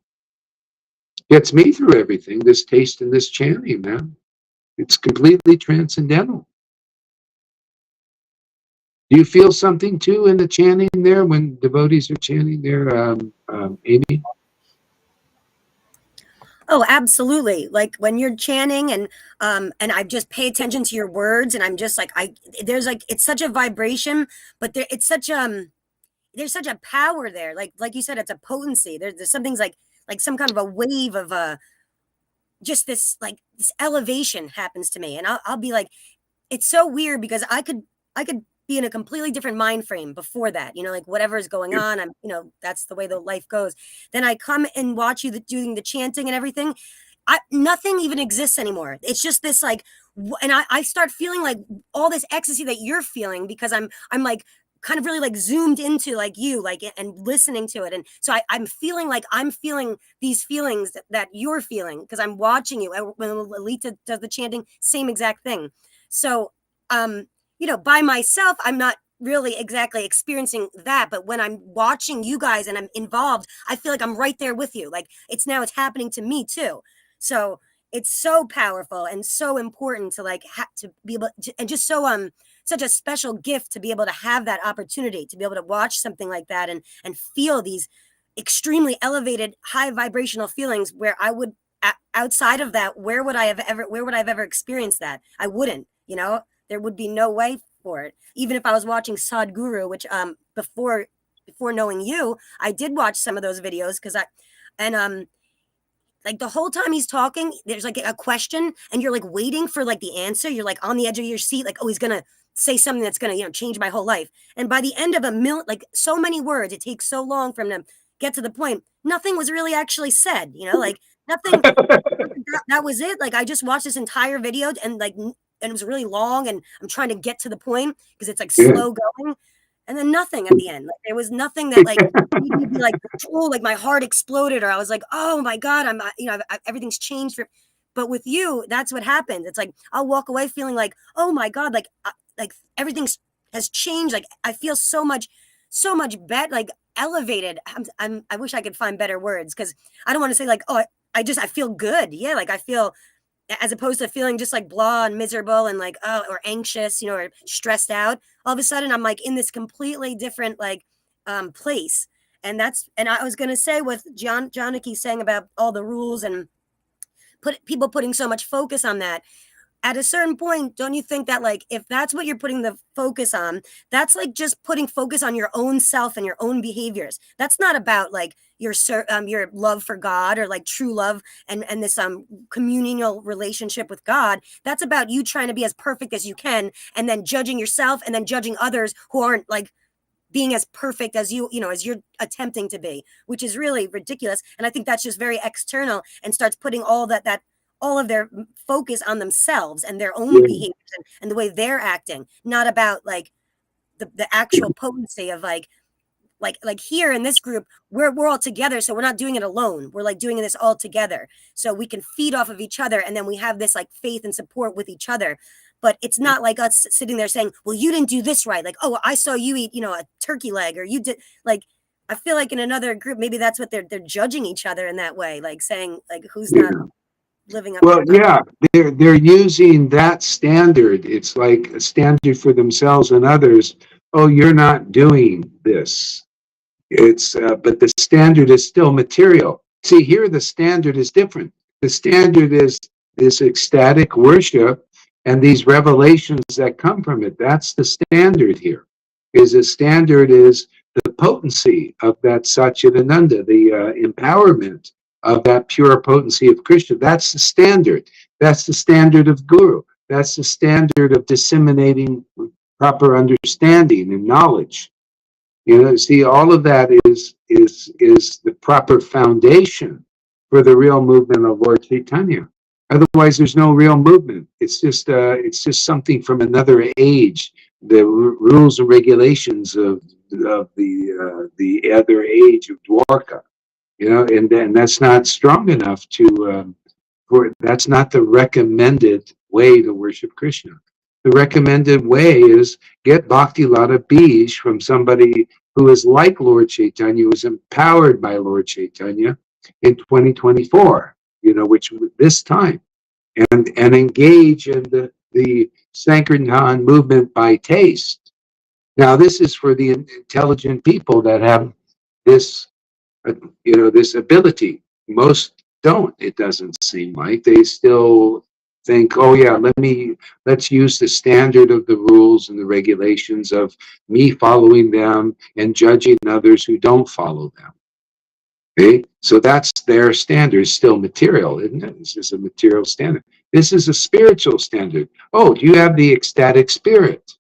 Gets me through everything. This taste and this chanting, man. It's completely transcendental. Do you feel something too in the chanting there when devotees are chanting there, Amy? Oh, absolutely. Like when you're chanting and I just pay attention to your words and I'm just like there's like it's such a vibration, but it's such there's such a power there. Like you said, it's a potency. There's something's like some kind of a wave of just this like this elevation happens to me. And I'll be like, it's so weird because I could be in a completely different mind frame before that, like whatever is going on, I'm, that's the way the life goes. Then I come and watch you doing the chanting and everything. Nothing even exists anymore. It's just this like, and I start feeling like all this ecstasy that you're feeling because I'm like kind of really like zoomed into like you like and listening to it. And so I'm feeling like I'm feeling these feelings that you're feeling because I'm watching you. And when Lalita does the chanting, same exact thing. So, by myself, I'm not really exactly experiencing that. But when I'm watching you guys and I'm involved, I feel like I'm right there with you. Like it's happening to me too. So it's so powerful and so important to like to be able to, and just so such a special gift to be able to have that opportunity to be able to watch something like that and feel these extremely elevated high vibrational feelings where I would outside of that where would I have ever experienced that? I wouldn't, there would be no way for it. Even if I was watching Sadhguru, which before knowing you, I did watch some of those videos because like the whole time he's talking, there's like a question and you're like waiting for like the answer. You're like on the edge of your seat, like, oh, he's gonna say something that's gonna, change my whole life. And by the end of like so many words, it takes so long for him to get to the point. Nothing was really actually said, like nothing. That was it. Like I just watched this entire video and it was really long and I'm trying to get to the point because it's like slow going. And then nothing at the end. Like, there was nothing that like made me be like, oh, like my heart exploded, or I was like, oh my God, everything's changed. But with you, that's what happened. It's like I'll walk away feeling like, oh my God, like everything has changed. Like I feel so much better, like elevated. I wish I could find better words because I don't want to say like, oh, I feel good. Yeah, like I feel. As opposed to feeling just like blah and miserable and like or anxious, or stressed out. All of a sudden, I'm like in this completely different like place, and I was gonna say with Janaki saying about all the rules and people putting so much focus on that. At a certain point, don't you think that like if that's what you're putting the focus on, that's like just putting focus on your own self and your own behaviors. That's not about like your love for God or like true love and this communal relationship with God. That's about you trying to be as perfect as you can and then judging yourself and then judging others who aren't like being as perfect as as you're attempting to be, which is really ridiculous. And I think that's just very external and starts putting all of their focus on themselves and their own behaviors and the way they're acting, not about like the actual potency of like here in this group, we're all together. So we're not doing it alone. We're like doing this all together. So we can feed off of each other. And then we have this like faith and support with each other. But it's not like us sitting there saying, well, you didn't do this right. Like, oh, I saw you eat, a turkey leg, or you did like, I feel like in another group, maybe that's what they're judging each other in that way, like saying like, who's not living up. Well, yeah, they're using that standard. It's like a standard for themselves and others. Oh, you're not doing this. It's but the standard is still material. See, here the standard is different. The standard is this ecstatic worship and these revelations that come from it. That's the standard here. The standard is the potency of that Satchidananda, the empowerment of that pure potency of Krishna. That's the standard. That's the standard of guru. That's the standard of disseminating proper understanding and knowledge. You know, see, all of that is the proper foundation for the real movement of Lord Chaitanya. Otherwise, there's no real movement. It's just something from another age. The rules and regulations of the other age of Dwarka. You know, and then that's not strong enough to. That's not the recommended way to worship Krishna. The recommended way is get Bhakti Lata Bij from somebody who is like Lord Chaitanya, who is empowered by Lord Chaitanya in 2024, you know, which this time, and engage in the Sankirtan movement by taste. Now, this is for the intelligent people that have this, you know, this ability. Most don't, it doesn't seem like. They still think, oh yeah, let's use the standard of the rules and the regulations of me following them and judging others who don't follow them. Okay, so that's their standard, still material, isn't it? This is a material standard. This is a spiritual standard. Oh, do you have the ecstatic spirit?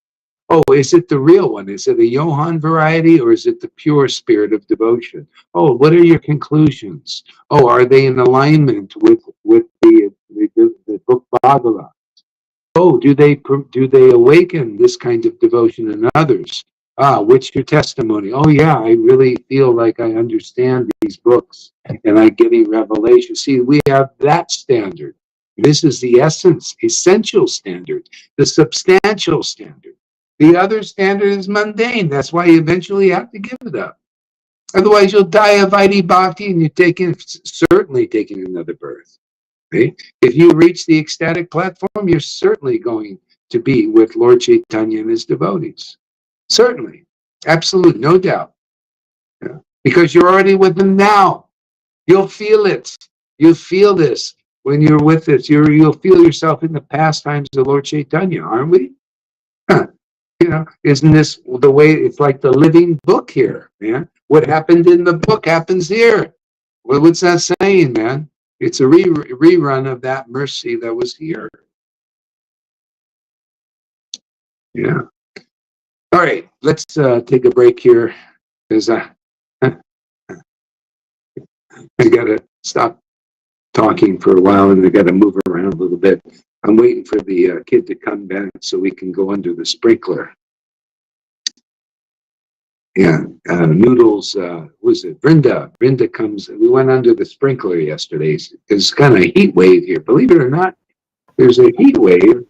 Oh, is it the real one? Is it a Johann variety, or is it the pure spirit of devotion? Oh, what are your conclusions? Oh, are they in alignment with the book Bhagavad? Oh, do they awaken this kind of devotion in others? Ah, what's your testimony? Oh yeah, I really feel like I understand these books and I'm getting revelation. See, we have that standard. This is the essential standard, the substantial standard. The other standard is mundane. That's why you eventually have to give it up. Otherwise, you'll die of Vaidhi Bhakti and you're certainly taking another birth. Okay? If you reach the ecstatic platform, you're certainly going to be with Lord Chaitanya and his devotees. Certainly. Absolute, no doubt. Yeah. Because you're already with them now. You'll feel it. You'll feel this when you're with it. You'll feel yourself in the pastimes of Lord Chaitanya, aren't we? You know, isn't this the way? It's like the living book here, man. What happened in the book happens here. Well, what's that saying, man? It's a rerun of that mercy that was here. Yeah. All right, let's take a break here because I got to stop talking for a while and I got to move around a little bit. I'm waiting for the kid to come back so we can go under the sprinkler. Yeah, Noodles, was it Brenda? Brenda comes, we went under the sprinkler yesterday. It's kind of a heat wave here. Believe it or not, there's a heat wave.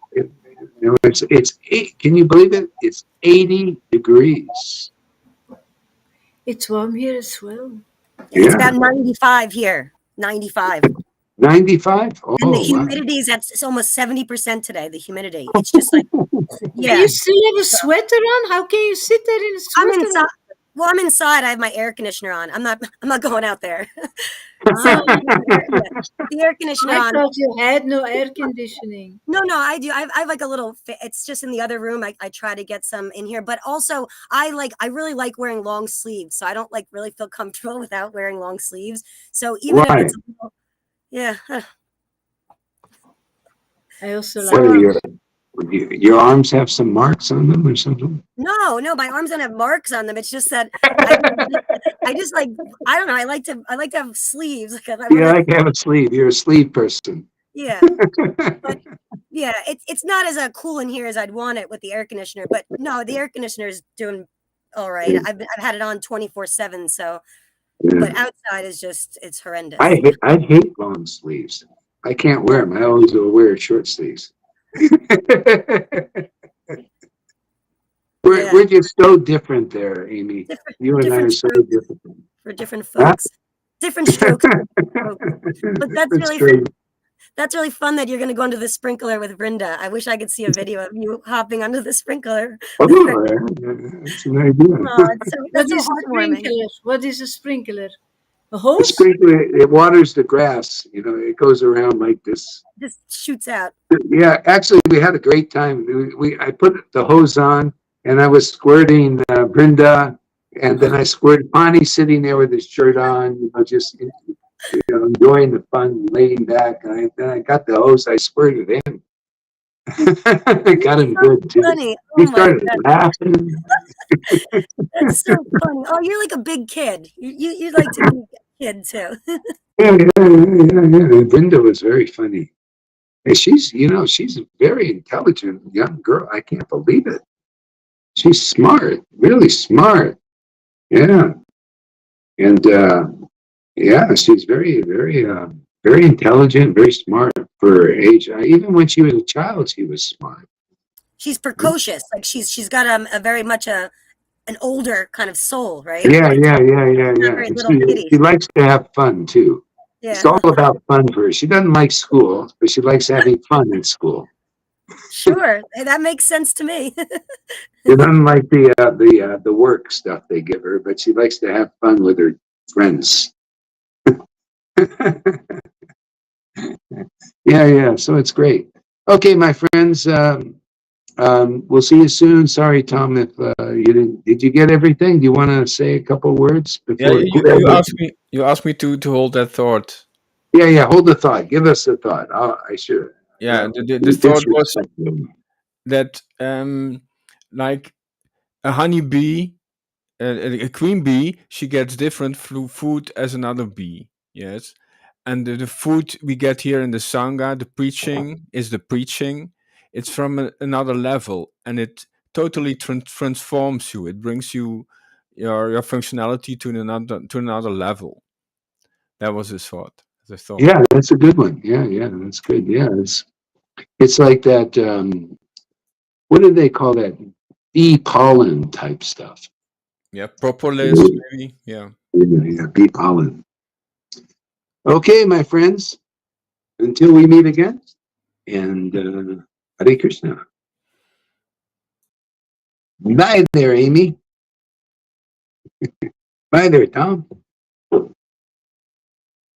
It's can you believe it? It's 80 degrees. It's warm here as well. It's about 95 here. 95. 95? Oh, And the wow. humidity is it's almost 70% today, the humidity. It's just like, yeah. You still have a sweater on? How can you sit there in a sweater? I'm inside. Well, I'm inside. I have my air conditioner on. I'm not going out there. Ah, The air conditioner I on. thought you had no air conditioning. No, I do. I have like a little. It's just in the other room. I try to get some in here, but also I really like wearing long sleeves. So I don't like really feel comfortable without wearing long sleeves. So even if it's a little, yeah. I also What like are your arms have some marks on them or something? No, my arms don't have marks on them. It's just that I just like, I don't know. I like to have sleeves. I like to have a sleeve. You're a sleeve person. Yeah. But yeah, it's not as cool in here as I'd want it with the air conditioner. But no, the air conditioner is doing all right. Yeah. I've had it on 24/7. So, Yeah. but outside is just it's horrendous. I hate long sleeves. I can't wear them. I always will wear short sleeves. We're just so different there, Amy. You and I are so different. For different folks. Different strokes. But that's really fun that you're going to go under the sprinkler with Brenda. I wish I could see a video of you hopping under the sprinkler. Oh, that's an idea. That's so heartwarming. What is a sprinkler? A hose? A sprinkler, it waters the grass. You know, it goes around like this. Just shoots out. Yeah, actually, we had a great time. I put the hose on, and I was squirting Brenda, and then I squirted Bonnie sitting there with his shirt on. You know, just enjoying the fun, laying back. And then I got the hose, I squirted in. I got him So good too. funny. He Oh my started God. laughing. That's so funny. Oh, you're like a big kid. You like to be a kid too. Yeah. Brenda was very funny. And she's a very intelligent young girl. I can't believe it. She's smart, really smart. Yeah. And yeah, she's very intelligent, very smart for her age. Even when she was a child, she was smart. She's precocious. Like she's got a very much an older kind of soul, right? Yeah, Like yeah, yeah, yeah, not yeah. very And little she kitty. likes to have fun too. It's Yeah. all about fun for her. She doesn't like school, but she likes having fun in school. Sure. Hey, that makes sense to me. She doesn't like the work stuff they give her, but she likes to have fun with her friends. Yeah. So it's great. Okay, my friends. We'll see you soon. Sorry, Tom, if you didn't. Did you get everything? Do you want to say a couple words Yeah, before? you asked me to hold that thought. Yeah. Hold the thought. Give us the thought. I should. Yeah, Well, the thought was disrespect. that like a honeybee, a queen bee, she gets different food as another bee. Yes, and the food we get here in the sangha, the preaching is the preaching. It's from another level, and it totally transforms you. It brings you your functionality to another level. That was his thought. The thought. Yeah, that's a good one. Yeah, that's good. Yeah, it's like that. What do they call that? Bee pollen type stuff. Yeah, propolis maybe. Yeah. Yeah, bee pollen. Okay, my friends. Until we meet again. And Hare Krishna. Bye there, Amy. Bye there, Tom.